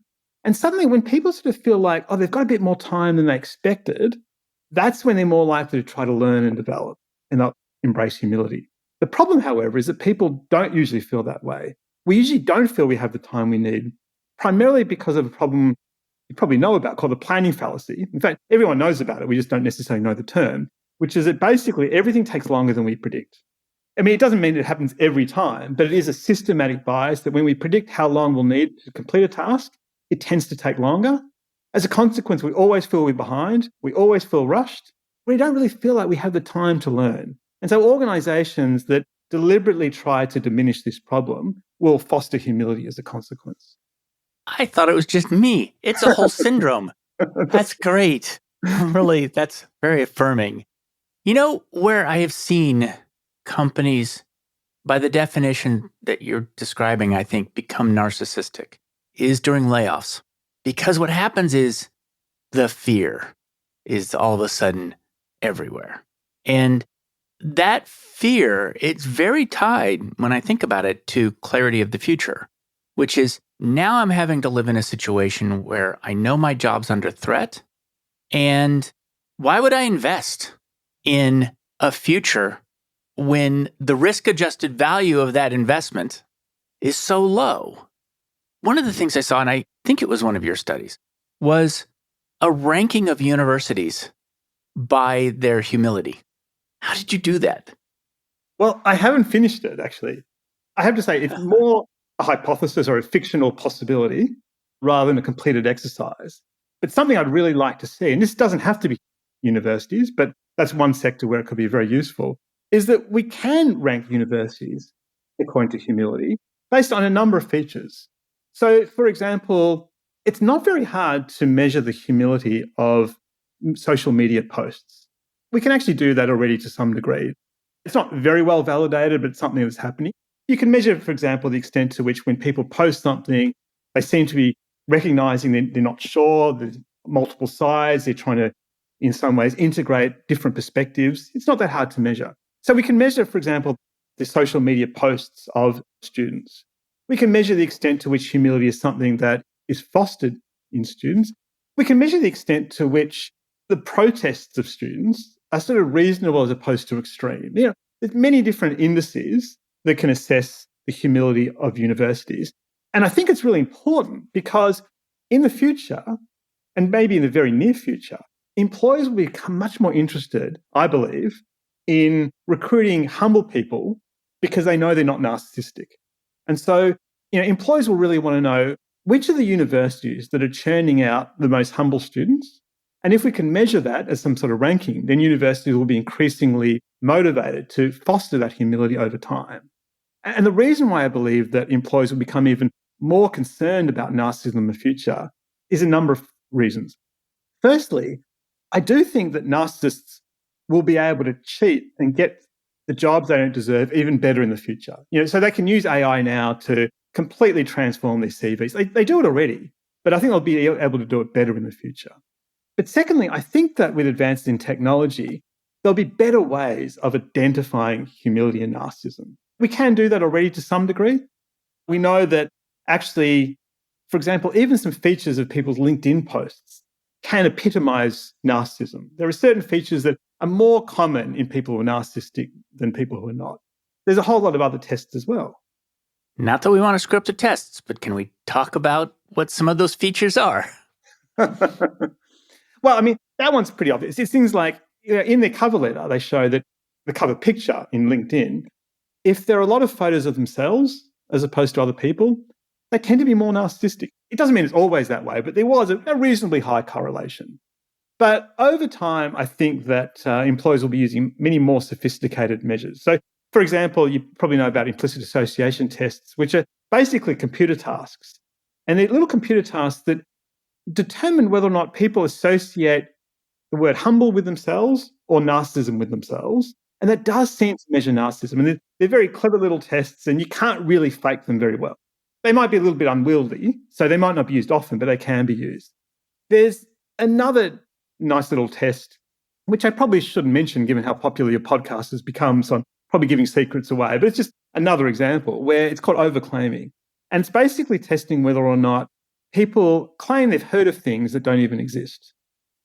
Speaker 1: And suddenly when people sort of feel like, they've got a bit more time than they expected, that's when they're more likely to try to learn and develop and not embrace humility. The problem, however, is that people don't usually feel that way. We usually don't feel we have the time we need, primarily because of a problem you probably know about called the planning fallacy. In fact, everyone knows about it. We just don't necessarily know the term, which is that basically everything takes longer than we predict. I mean, it doesn't mean it happens every time, but it is a systematic bias that when we predict how long we'll need to complete a task, it tends to take longer. As a consequence, we always feel we're behind. We always feel rushed. We don't really feel like we have the time to learn. And so organizations that deliberately try to diminish this problem will foster humility as a consequence.
Speaker 2: I thought it was just me. It's a whole syndrome. That's great. Really, that's very affirming. You know, where I have seen companies, by the definition that you're describing, I think, become narcissistic, is during layoffs. Because what happens is the fear is all of a sudden everywhere. And that fear, it's very tied, when I think about it, to clarity of the future, which is now I'm having to live in a situation where I know my job's under threat. And why would I invest in a future when the risk-adjusted value of that investment is so low? One of the things I saw, and I think it was one of your studies, was a ranking of universities by their humility. How did you do that?
Speaker 1: Well, I haven't finished it, actually. I have to say, it's more a hypothesis or a fictional possibility rather than a completed exercise. But something I'd really like to see, and this doesn't have to be universities, but that's one sector where it could be very useful, is that we can rank universities according to humility based on a number of features. So, for example, it's not very hard to measure the humility of social media posts. We can actually do that already to some degree. It's not very well validated, but it's something that's happening. You can measure, for example, the extent to which when people post something, they seem to be recognizing they're not sure, there's multiple sides, they're trying to, in some ways, integrate different perspectives. It's not that hard to measure. So we can measure, for example, the social media posts of students. We can measure the extent to which humility is something that is fostered in students. We can measure the extent to which the protests of students are sort of reasonable as opposed to extreme. There's many different indices that can assess the humility of universities. And I think it's really important because in the future, and maybe in the very near future, employers will become much more interested, I believe, in recruiting humble people because they know they're not narcissistic. And so, employers will really want to know which are the universities that are churning out the most humble students And if we can measure that as some sort of ranking, then universities will be increasingly motivated to foster that humility over time. And the reason why I believe that employers will become even more concerned about narcissism in the future is a number of reasons. Firstly, I do think that narcissists will be able to cheat and get the jobs they don't deserve even better in the future. So they can use AI now to completely transform their CVs. They do it already, but I think they'll be able to do it better in the future. But secondly, I think that with advances in technology, there'll be better ways of identifying humility and narcissism. We can do that already to some degree. We know that actually, for example, even some features of people's LinkedIn posts can epitomize narcissism. There are certain features that are more common in people who are narcissistic than people who are not. There's a whole lot of other tests as well.
Speaker 2: Not that we want to script the tests, but can we talk about what some of those features are?
Speaker 1: Well, I mean, that one's pretty obvious. It's things like, in their cover letter, they show that the cover picture in LinkedIn, if there are a lot of photos of themselves as opposed to other people, they tend to be more narcissistic. It doesn't mean it's always that way, but there was a reasonably high correlation. But over time, I think that employers will be using many more sophisticated measures. So, for example, you probably know about implicit association tests, which are basically computer tasks. And they're little computer tasks that determine whether or not people associate the word humble with themselves or narcissism with themselves. And that does seem to measure narcissism. And they're very clever little tests, and you can't really fake them very well. They might be a little bit unwieldy, so they might not be used often, but they can be used. There's another nice little test, which I probably shouldn't mention given how popular your podcast has become, so I'm probably giving secrets away, but it's just another example where it's called overclaiming. And it's basically testing whether or not people claim they've heard of things that don't even exist.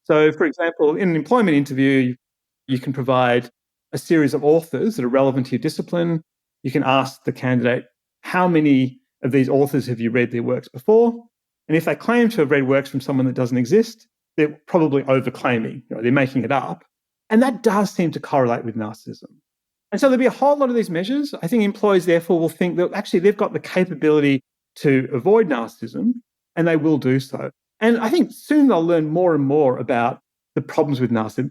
Speaker 1: So, for example, in an employment interview, you can provide a series of authors that are relevant to your discipline. You can ask the candidate, how many of these authors have you read their works before? And if they claim to have read works from someone that doesn't exist, they're probably overclaiming. They're making it up. And that does seem to correlate with narcissism. And so there'll be a whole lot of these measures. I think employers, therefore, will think that actually they've got the capability to avoid narcissism, and they will do so. And I think soon they'll learn more and more about the problems with narcissism.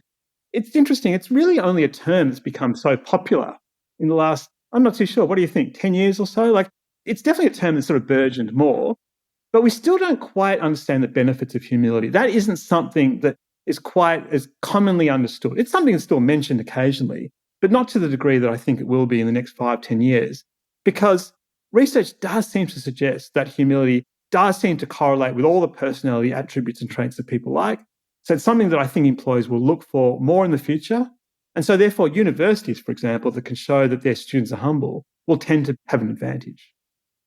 Speaker 1: It's interesting. It's really only a term that's become so popular in the last, I'm not too sure, what do you think, 10 years or so? It's definitely a term that's sort of burgeoned more, but we still don't quite understand the benefits of humility. That isn't something that is quite as commonly understood. It's something that's still mentioned occasionally, but not to the degree that I think it will be in the next 5-10 years, because research does seem to suggest that humility does seem to correlate with all the personality attributes and traits that people like. So it's something that I think employers will look for more in the future. And so therefore, universities, for example, that can show that their students are humble will tend to have an advantage.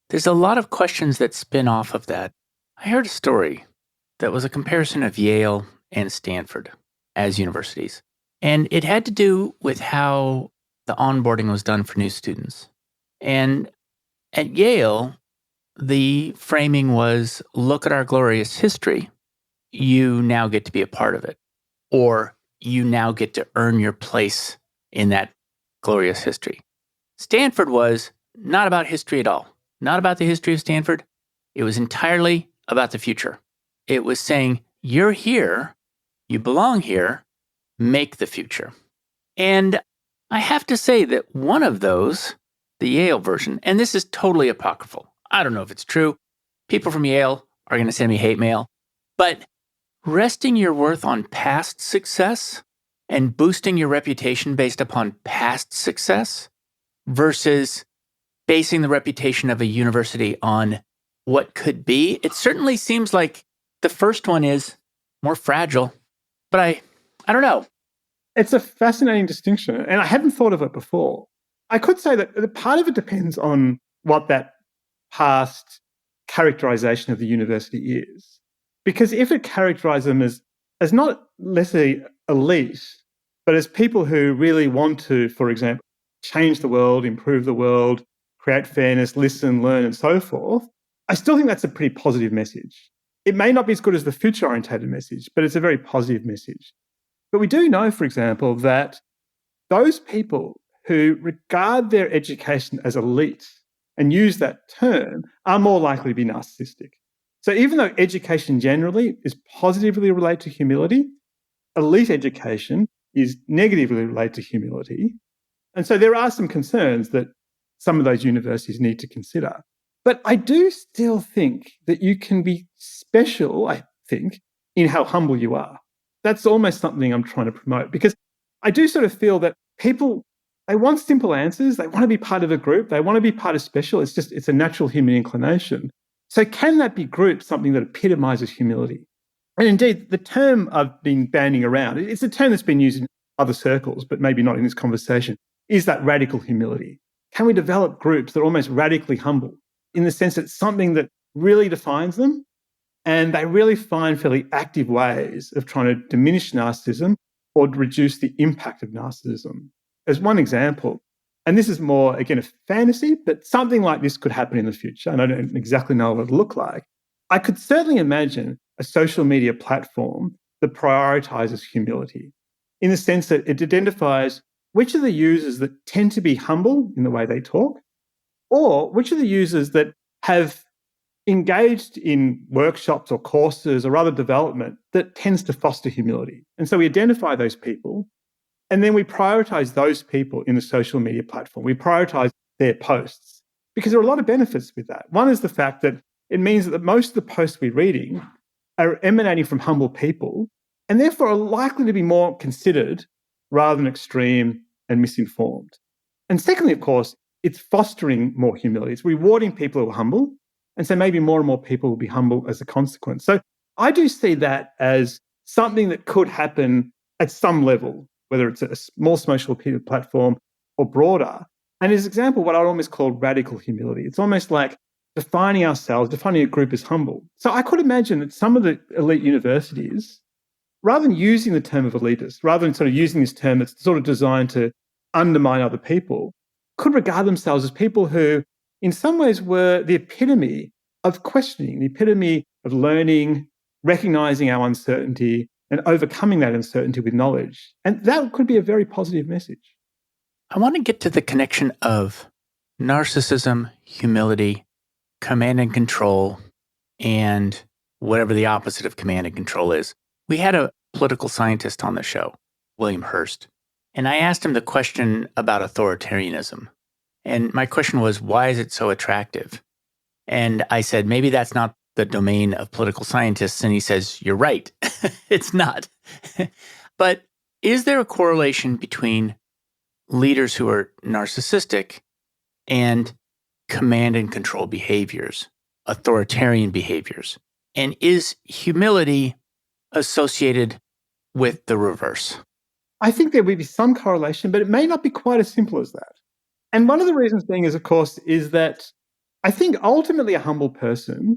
Speaker 2: There's a lot of questions that spin off of that. I heard a story that was a comparison of Yale and Stanford as universities. And it had to do with how the onboarding was done for new students. And at Yale, the framing was, look at our glorious history. You now get to be a part of it. Or you now get to earn your place in that glorious history. Stanford was not about history at all. Not about the history of Stanford. It was entirely about the future. It was saying, you're here, you belong here, make the future. And I have to say that one of those, the Yale version, and this is totally apocryphal. I don't know if it's true. People from Yale are going to send me hate mail. But resting your worth on past success and boosting your reputation based upon past success versus basing the reputation of a university on what could be, it certainly seems like the first one is more fragile. But I don't know.
Speaker 1: It's a fascinating distinction, and I hadn't thought of it before. I could say that part of it depends on what that past characterization of the university is. Because if it characterizes them as not necessarily elite, but as people who really want to, for example, change the world, improve the world, create fairness, listen, learn, and so forth, I still think that's a pretty positive message. It may not be as good as the future-orientated message, but it's a very positive message. But we do know, for example, that those people who regard their education as elite and use that term are more likely to be narcissistic. So even though education generally is positively related to humility, elite education is negatively related to humility. And so there are some concerns that some of those universities need to consider. But I do still think that you can be special, I think, in how humble you are. That's almost something I'm trying to promote, because I do sort of feel that people, they want simple answers. They want to be part of a group. They want to be part of special. It's a natural human inclination. So can that be grouped something that epitomizes humility? And indeed, the term I've been banding around, it's a term that's been used in other circles, but maybe not in this conversation, is that radical humility. Can we develop groups that are almost radically humble in the sense that it's something that really defines them, and they really find fairly active ways of trying to diminish narcissism or reduce the impact of narcissism? As one example, and this is more, again, a fantasy, but something like this could happen in the future, and I don't exactly know what it would look like. I could certainly imagine a social media platform that prioritizes humility in the sense that it identifies which are the users that tend to be humble in the way they talk, or which are the users that have engaged in workshops or courses or other development that tends to foster humility. And so we identify those people, and then we prioritize those people in the social media platform. We prioritize their posts because there are a lot of benefits with that. One is the fact that it means that most of the posts we're reading are emanating from humble people and therefore are likely to be more considered rather than extreme and misinformed. And secondly, of course, it's fostering more humility. It's rewarding people who are humble. And so maybe more and more people will be humble as a consequence. So I do see that as something that could happen at some level, whether it's a small social media platform or broader. And as an example, what I'd almost call radical humility. It's almost like defining ourselves, defining a group as humble. So I could imagine that some of the elite universities, rather than using the term of elitist, rather than sort of using this term that's sort of designed to undermine other people, could regard themselves as people who, in some ways, were the epitome of questioning, the epitome of learning, recognizing our uncertainty, and overcoming that uncertainty with knowledge. And that could be a very positive message.
Speaker 2: I want to get to the connection of narcissism, humility, command and control, and whatever the opposite of command and control is. We had a political scientist on the show, William Hurst, and I asked him the question about authoritarianism. And my question was, why is it so attractive? And I said, maybe that's not the domain of political scientists. And he says, you're right. It's not. But is there a correlation between leaders who are narcissistic and command and control behaviors, authoritarian behaviors? And is humility associated with the reverse?
Speaker 1: I think there will be some correlation, but it may not be quite as simple as that. And one of the reasons being is, of course, is that I think ultimately a humble person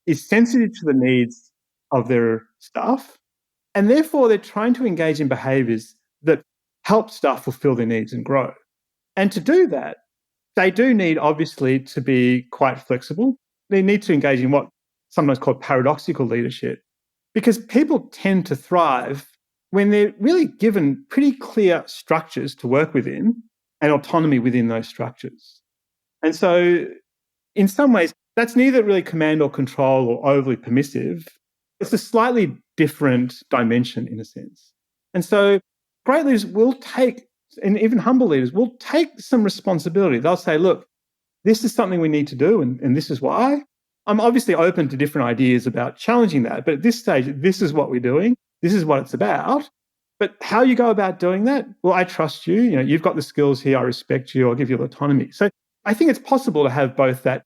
Speaker 1: is sensitive to the needs of their staff, and therefore they're trying to engage in behaviours that help staff fulfil their needs and grow. And to do that, they do need, obviously, to be quite flexible. They need to engage in what sometimes called paradoxical leadership, because people tend to thrive when they're really given pretty clear structures to work within and autonomy within those structures. And so in some ways, that's neither really command or control or overly permissive. It's a slightly different dimension in a sense. And so great leaders will take, and even humble leaders will take some responsibility. They'll say, look, this is something we need to do, and this is why. I'm obviously open to different ideas about challenging that, but at this stage, this is what we're doing. This is what it's about. But how you go about doing that, well, I trust you. You know, you've got the skills here. I respect you. I'll give you autonomy. So I think it's possible to have both that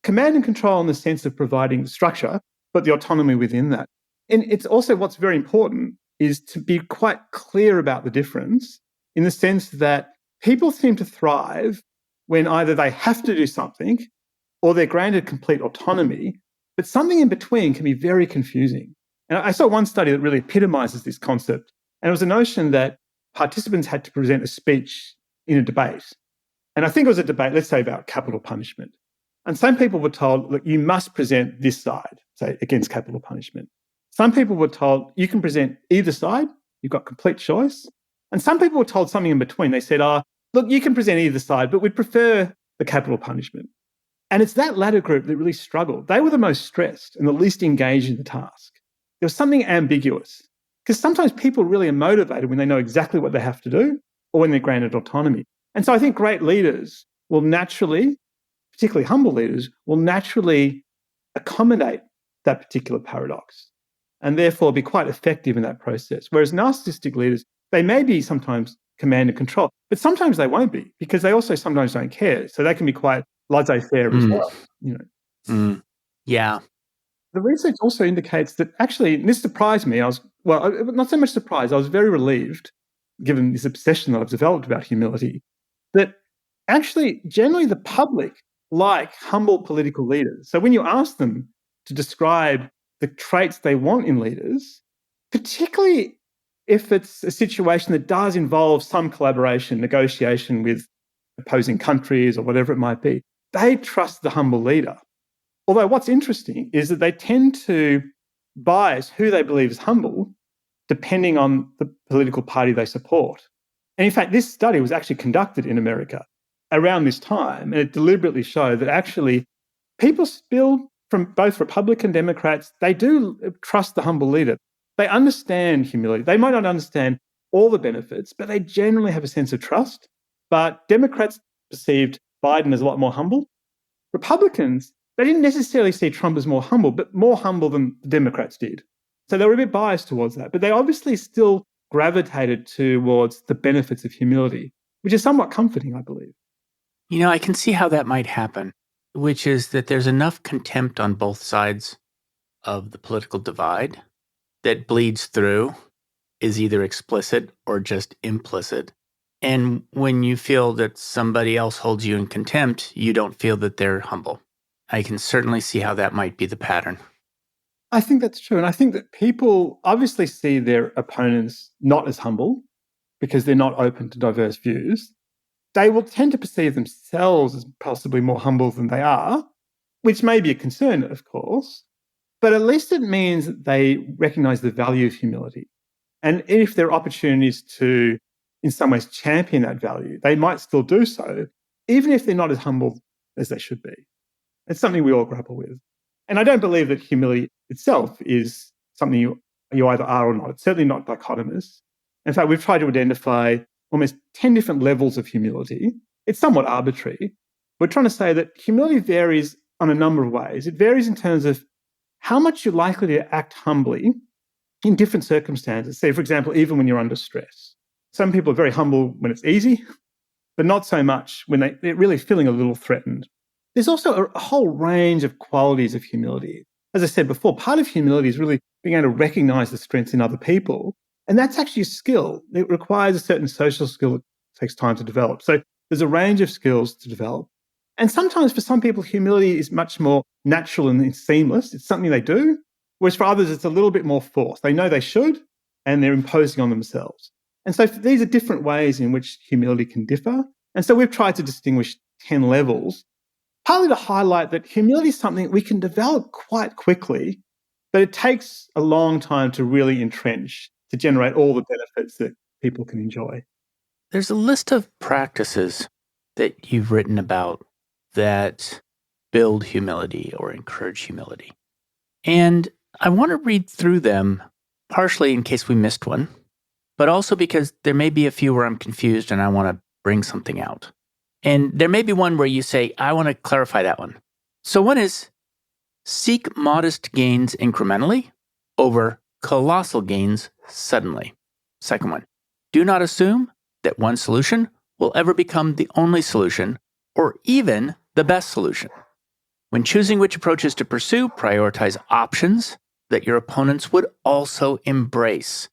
Speaker 1: command and control in the sense of providing structure, but the autonomy within that. And it's also what's very important is to be quite clear about the difference in the sense that people seem to thrive when either they have to do something or they're granted complete autonomy, but something in between can be very confusing. And I saw one study that really epitomizes this concept. And it was a notion that participants had to present a speech in a debate. And I think it was a debate, let's say, about capital punishment. And some people were told, look, you must present this side, say, against capital punishment. Some people were told, you can present either side. You've got complete choice. And some people were told something in between. They said, look, you can present either side, but we'd prefer the capital punishment. And it's that latter group that really struggled. They were the most stressed and the least engaged in the task. There was something ambiguous. Because sometimes people really are motivated when they know exactly what they have to do or when they're granted autonomy. And so I think great leaders will naturally, particularly humble leaders, will naturally accommodate that particular paradox and therefore be quite effective in that process. Whereas narcissistic leaders, they may be sometimes command and control, but sometimes they won't be because they also sometimes don't care. So they can be quite laissez-faire as well, you know.
Speaker 2: Yeah.
Speaker 1: The research also indicates that actually, and this surprised me, not so much surprised, I was very relieved, given this obsession that I've developed about humility, that actually, generally the public like humble political leaders. So when you ask them to describe the traits they want in leaders, particularly if it's a situation that does involve some collaboration, negotiation with opposing countries or whatever it might be, they trust the humble leader. Although what's interesting is that they tend to bias who they believe is humble depending on the political party they support. And in fact, this study was actually conducted in America around this time, and it deliberately showed that actually people still, from both Republican and Democrats, they do trust the humble leader. They understand humility. They might not understand all the benefits, but they generally have a sense of trust. But Democrats perceived Biden as a lot more humble. Republicans, they didn't necessarily see Trump as more humble, but more humble than the Democrats did. So they were a bit biased towards that, but they obviously still gravitated towards the benefits of humility, which is somewhat comforting, I believe.
Speaker 2: I can see how that might happen, which is that there's enough contempt on both sides of the political divide that bleeds through, is either explicit or just implicit. And when you feel that somebody else holds you in contempt, you don't feel that they're humble. I can certainly see how that might be the pattern.
Speaker 1: I think that's true. And I think that people obviously see their opponents not as humble because they're not open to diverse views. They will tend to perceive themselves as possibly more humble than they are, which may be a concern, of course. But at least it means that they recognize the value of humility. And if there are opportunities to, in some ways, champion that value, they might still do so, even if they're not as humble as they should be. It's something we all grapple with. And I don't believe that humility itself is something you either are or not. It's certainly not dichotomous. In fact, we've tried to identify almost 10 different levels of humility. It's somewhat arbitrary. We're trying to say that humility varies on a number of ways. It varies in terms of how much you're likely to act humbly in different circumstances. Say, for example, even when you're under stress. Some people are very humble when it's easy, but not so much when they're really feeling a little threatened. There's also a whole range of qualities of humility. As I said before, part of humility is really being able to recognize the strengths in other people. And that's actually a skill. It requires a certain social skill that takes time to develop. So there's a range of skills to develop. And sometimes for some people, humility is much more natural and seamless. It's something they do. Whereas for others, it's a little bit more forced. They know they should, and they're imposing on themselves. And so these are different ways in which humility can differ. And so we've tried to distinguish 10 levels, partly to highlight that humility is something we can develop quite quickly, but it takes a long time to really entrench, to generate all the benefits that people can enjoy.
Speaker 2: There's a list of practices that you've written about that build humility or encourage humility. And I want to read through them, partially in case we missed one, but also because there may be a few where I'm confused and I want to bring something out. And there may be one where you say, I want to clarify that one. So one is seek modest gains incrementally over colossal gains suddenly. Second one, do not assume that one solution will ever become the only solution or even the best solution. When choosing which approaches to pursue, prioritize options that your opponents would also embrace.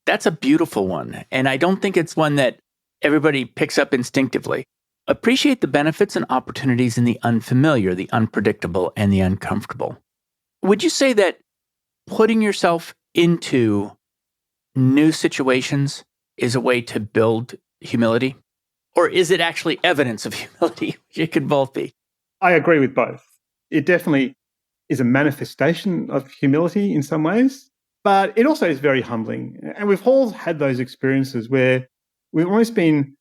Speaker 2: That's a beautiful one, and I don't think it's one that everybody picks up instinctively. Appreciate the benefits and opportunities in the unfamiliar, the unpredictable, and the uncomfortable. Would you say that putting yourself into new situations is a way to build humility? Or is it actually evidence of humility? It could both be.
Speaker 1: I agree with both. It definitely is a manifestation of humility in some ways, but it also is very humbling. And we've all had those experiences where we've almost been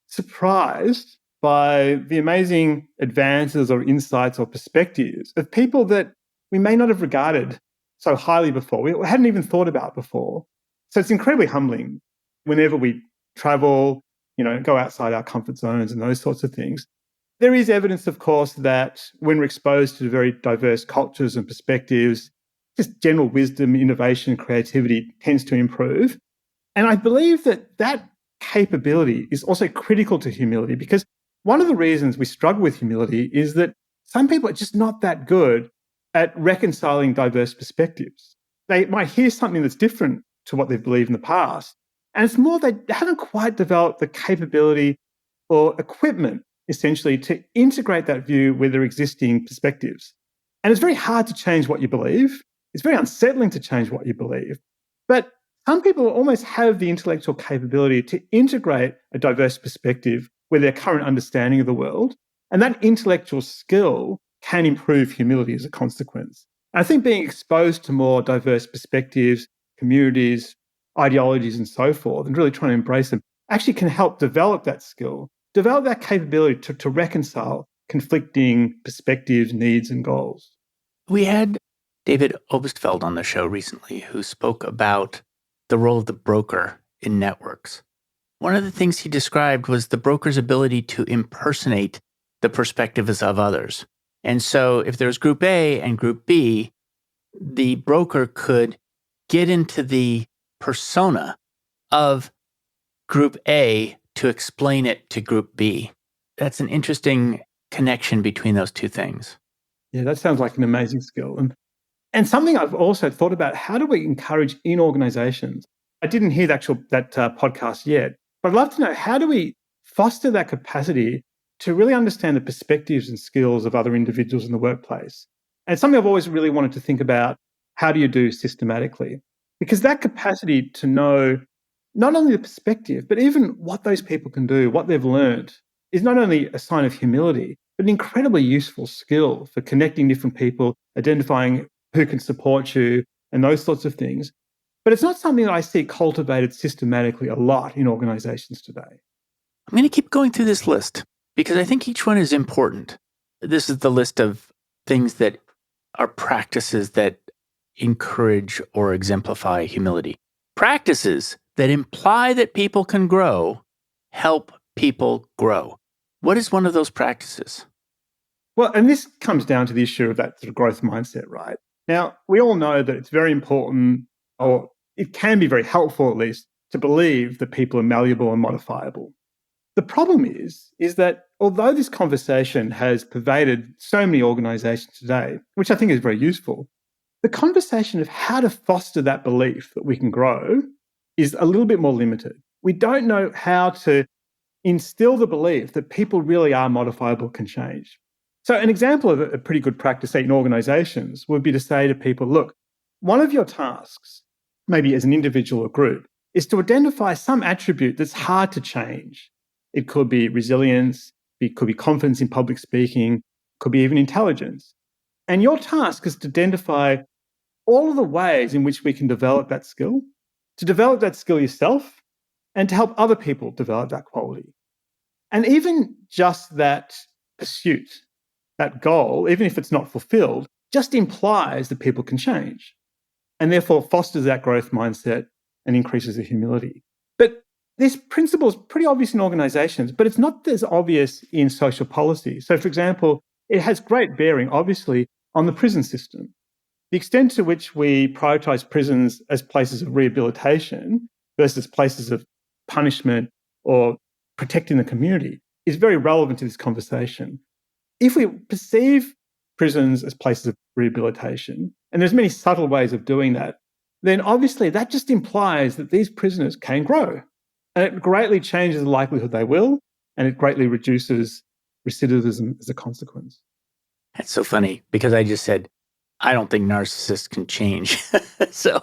Speaker 1: surprised by the amazing advances or insights or perspectives of people that we may not have regarded so highly before, we hadn't even thought about before. So it's incredibly humbling whenever we travel, go outside our comfort zones and those sorts of things. There is evidence, of course, that when we're exposed to very diverse cultures and perspectives, just general wisdom, innovation, creativity tends to improve. And I believe that capability is also critical to humility, because one of the reasons we struggle with humility is that some people are just not that good at reconciling diverse perspectives. They might hear something that's different to what they've believed in the past. And it's more they haven't quite developed the capability or equipment, essentially, to integrate that view with their existing perspectives. And it's very hard to change what you believe. It's very unsettling to change what you believe. But some people almost have the intellectual capability to integrate a diverse perspective with their current understanding of the world. And that intellectual skill can improve humility as a consequence. And I think being exposed to more diverse perspectives, communities, ideologies, and so forth, and really trying to embrace them, actually can help develop that skill, develop that capability to reconcile conflicting perspectives, needs, and goals.
Speaker 2: We had David Obstfeld on the show recently who spoke about the role of the broker in networks. One of the things he described was the broker's ability to impersonate the perspectives of others. And so if there's group A and group B, the broker could get into the persona of group A to explain it to group B. That's an interesting connection between those two things.
Speaker 1: Yeah, that sounds like an amazing skill. And something I've also thought about, how do we encourage in organizations? I didn't hear that podcast yet, but I'd love to know, how do we foster that capacity to really understand the perspectives and skills of other individuals in the workplace? And it's something I've always really wanted to think about, how do you do systematically? Because that capacity to know not only the perspective, but even what those people can do, what they've learned, is not only a sign of humility, but an incredibly useful skill for connecting different people, identifying who can support you, and those sorts of things. But it's not something that I see cultivated systematically a lot in organizations today.
Speaker 2: I'm going to keep going through this list because I think each one is important. This is the list of things that are practices that encourage or exemplify humility. Practices that imply that people can grow help people grow. What is one of those practices?
Speaker 1: Well, and this comes down to the issue of that sort of growth mindset, right? Now, we all know that it's very important, or it can be very helpful at least, to believe that people are malleable and modifiable. The problem is that although this conversation has pervaded so many organizations today, which I think is very useful, the conversation of how to foster that belief that we can grow is a little bit more limited. We don't know how to instill the belief that people really are modifiable, can change. So an example of a pretty good practice, say, in organizations, would be to say to people, look, one of your tasks, maybe as an individual or group, is to identify some attribute that's hard to change. It could be resilience, it could be confidence in public speaking, could be even intelligence. And your task is to identify all of the ways in which we can develop that skill, to develop that skill yourself, and to help other people develop that quality. And even just that pursuit, that goal, even if it's not fulfilled, just implies that people can change, and therefore fosters that growth mindset and increases the humility. But this principle is pretty obvious in organizations, but it's not as obvious in social policy. So, for example, it has great bearing, obviously, on the prison system. The extent to which we prioritize prisons as places of rehabilitation versus places of punishment or protecting the community is very relevant to this conversation. If we perceive prisons as places of rehabilitation, and there's many subtle ways of doing that, then obviously that just implies that these prisoners can grow. And it greatly changes the likelihood they will, and it greatly reduces recidivism as a consequence.
Speaker 2: That's so funny because I just said, I don't think narcissists can change. So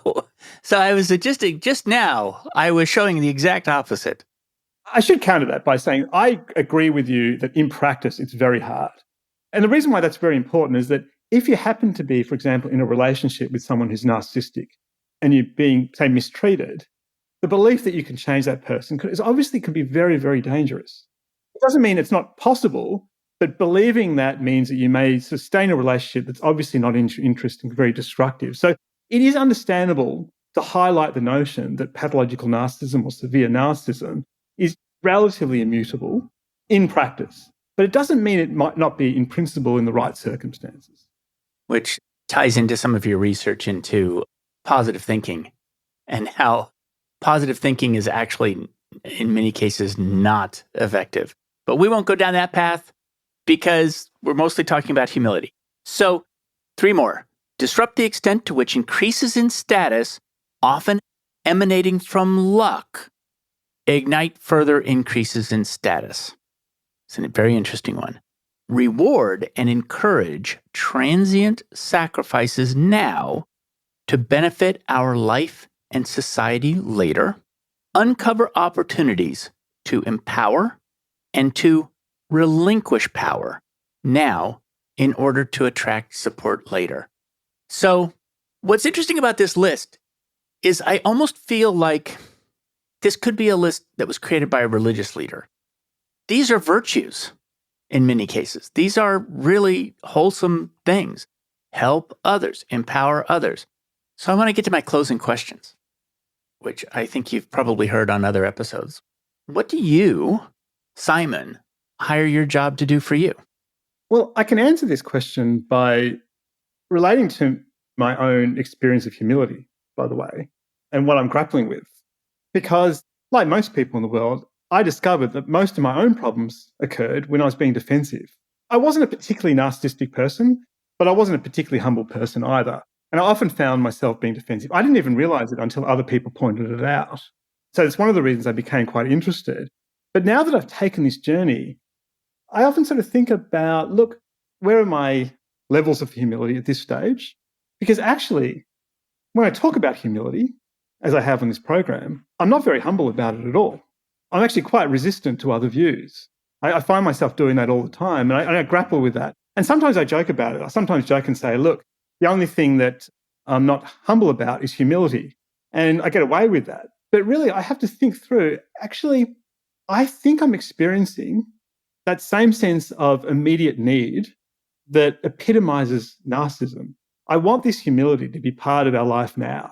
Speaker 2: I was just now, I was showing the exact opposite.
Speaker 1: I should counter that by saying I agree with you that in practice, it's very hard. And the reason why that's very important is that if you happen to be, for example, in a relationship with someone who's narcissistic and you're being, say, mistreated, the belief that you can change that person can be very, very dangerous. It doesn't mean it's not possible, but believing that means that you may sustain a relationship that's obviously not interesting, very destructive. So it is understandable to highlight the notion that pathological narcissism or severe narcissism is relatively immutable in practice. But it doesn't mean it might not be in principle in the right circumstances.
Speaker 2: Which ties into some of your research into positive thinking and how positive thinking is actually, in many cases, not effective. But we won't go down that path because we're mostly talking about humility. So, 3 more. Disrupt the extent to which increases in status, often emanating from luck, ignite further increases in status. It's a very interesting one. Reward and encourage transient sacrifices now to benefit our life and society later. Uncover opportunities to empower and to relinquish power now in order to attract support later. So, what's interesting about this list is I almost feel like this could be a list that was created by a religious leader. These are virtues in many cases. These are really wholesome things. Help others, empower others. So I want to get to my closing questions, which I think you've probably heard on other episodes. What do you, Simon, hire your job to do for you?
Speaker 1: Well, I can answer this question by relating to my own experience of humility, by the way, and what I'm grappling with. Because, like most people in the world, I discovered that most of my own problems occurred when I was being defensive. I wasn't a particularly narcissistic person, but I wasn't a particularly humble person either. And I often found myself being defensive. I didn't even realize it until other people pointed it out. So it's one of the reasons I became quite interested. But now that I've taken this journey, I often sort of think about, look, where are my levels of humility at this stage? Because actually, when I talk about humility, as I have on this program, I'm not very humble about it at all. I'm actually quite resistant to other views. I find myself doing that all the time, and I grapple with that. And sometimes I joke about it. I sometimes joke and say, look, the only thing that I'm not humble about is humility. And I get away with that. But really, I have to think through, actually, I think I'm experiencing that same sense of immediate need that epitomizes narcissism. I want this humility to be part of our life now.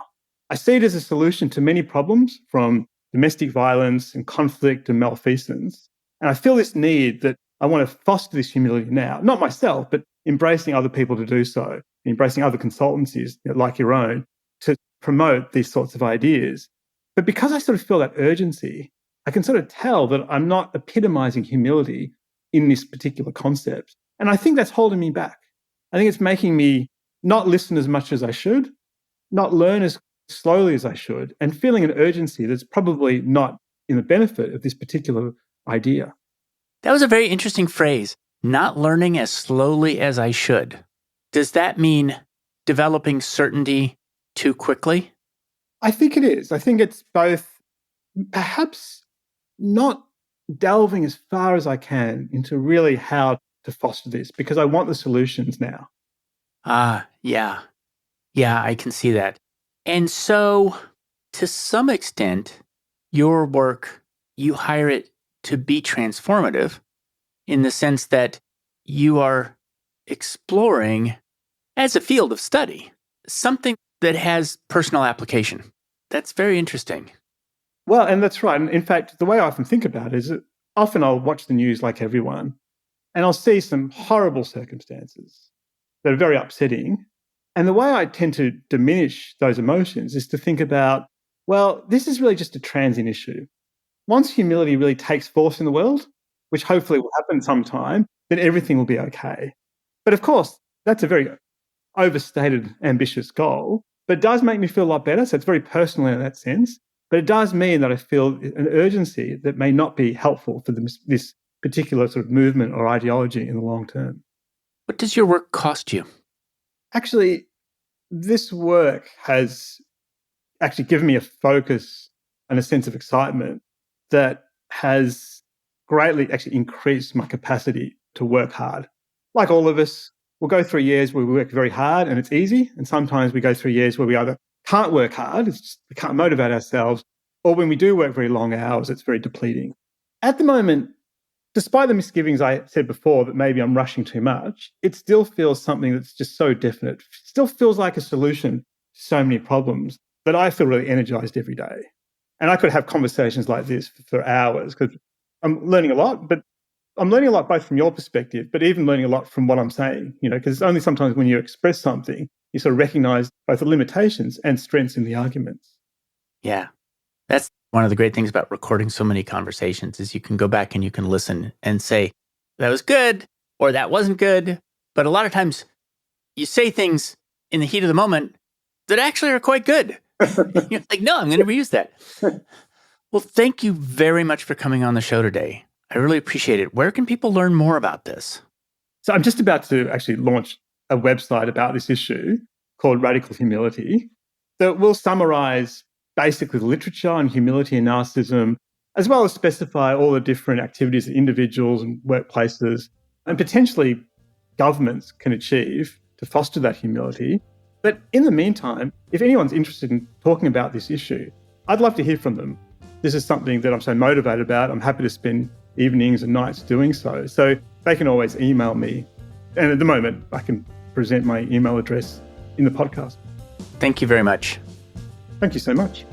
Speaker 1: I see it as a solution to many problems, from domestic violence and conflict and malfeasance. And I feel this need that I want to foster this humility now, not myself, but embracing other people to do so, embracing other consultancies like your own to promote these sorts of ideas. But because I sort of feel that urgency, I can sort of tell that I'm not epitomizing humility in this particular concept. And I think that's holding me back. I think it's making me not listen as much as I should, not learn as slowly as I should, and feeling an urgency that's probably not in the benefit of this particular idea.
Speaker 2: That was a very interesting phrase, not learning as slowly as I should. Does that mean developing certainty too quickly?
Speaker 1: I think it is. I think it's both perhaps not delving as far as I can into really how to foster this, because I want the solutions now.
Speaker 2: Yeah. Yeah, I can see that. And so, to some extent, your work, you hire it to be transformative in the sense that you are exploring, as a field of study, something that has personal application. That's very interesting.
Speaker 1: Well, and that's right. And in fact, the way I often think about it is that often I'll watch the news like everyone, and I'll see some horrible circumstances that are very upsetting. And the way I tend to diminish those emotions is to think about, well, this is really just a transient issue. Once humility really takes force in the world, which hopefully will happen sometime, then everything will be okay. But of course, that's a very overstated, ambitious goal, but it does make me feel a lot better. So it's very personal in that sense. But it does mean that I feel an urgency that may not be helpful for this particular sort of movement or ideology in the long term.
Speaker 2: What does your work cost you?
Speaker 1: Actually, this work has actually given me a focus and a sense of excitement that has greatly actually increased my capacity to work hard. Like all of us, we'll go through years where we work very hard and it's easy. And sometimes we go through years where we either can't work hard, it's just, we can't motivate ourselves, or when we do work very long hours, it's very depleting. At the moment, despite the misgivings I said before that maybe I'm rushing too much, it still feels something that's just so definite. It still feels like a solution to so many problems that I feel really energized every day. And I could have conversations like this for hours because I'm learning a lot, but I'm learning a lot both from your perspective, but even learning a lot from what I'm saying, because it's only sometimes when you express something, you sort of recognize both the limitations and strengths in the arguments.
Speaker 2: Yeah. That's one of the great things about recording so many conversations is you can go back and you can listen and say, that was good or that wasn't good. But a lot of times you say things in the heat of the moment that actually are quite good. You're like, no, I'm going to reuse that. Well, thank you very much for coming on the show today. I really appreciate it. Where can people learn more about this?
Speaker 1: So I'm just about to actually launch a website about this issue called Radical Humility that will summarize basically the literature on humility and narcissism, as well as specify all the different activities that individuals and workplaces and potentially governments can achieve to foster that humility. But in the meantime, if anyone's interested in talking about this issue, I'd love to hear from them. This is something that I'm so motivated about. I'm happy to spend evenings and nights doing so. So they can always email me. And at the moment, I can present my email address in the podcast.
Speaker 2: Thank you very much.
Speaker 1: Thank you so much.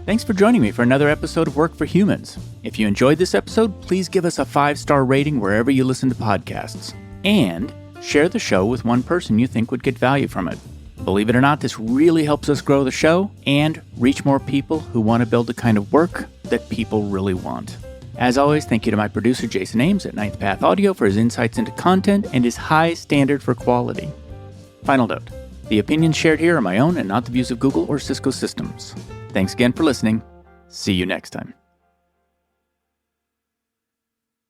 Speaker 2: Thanks for joining me for another episode of Work for Humans. If you enjoyed this episode, please give us a 5-star rating wherever you listen to podcasts. And share the show with one person you think would get value from it. Believe it or not, this really helps us grow the show and reach more people who want to build the kind of work that people really want. As always, thank you to my producer, Jason Ames at Ninth Path Audio for his insights into content and his high standard for quality. Final note, the opinions shared here are my own and not the views of Google or Cisco Systems. Thanks again for listening. See you next time.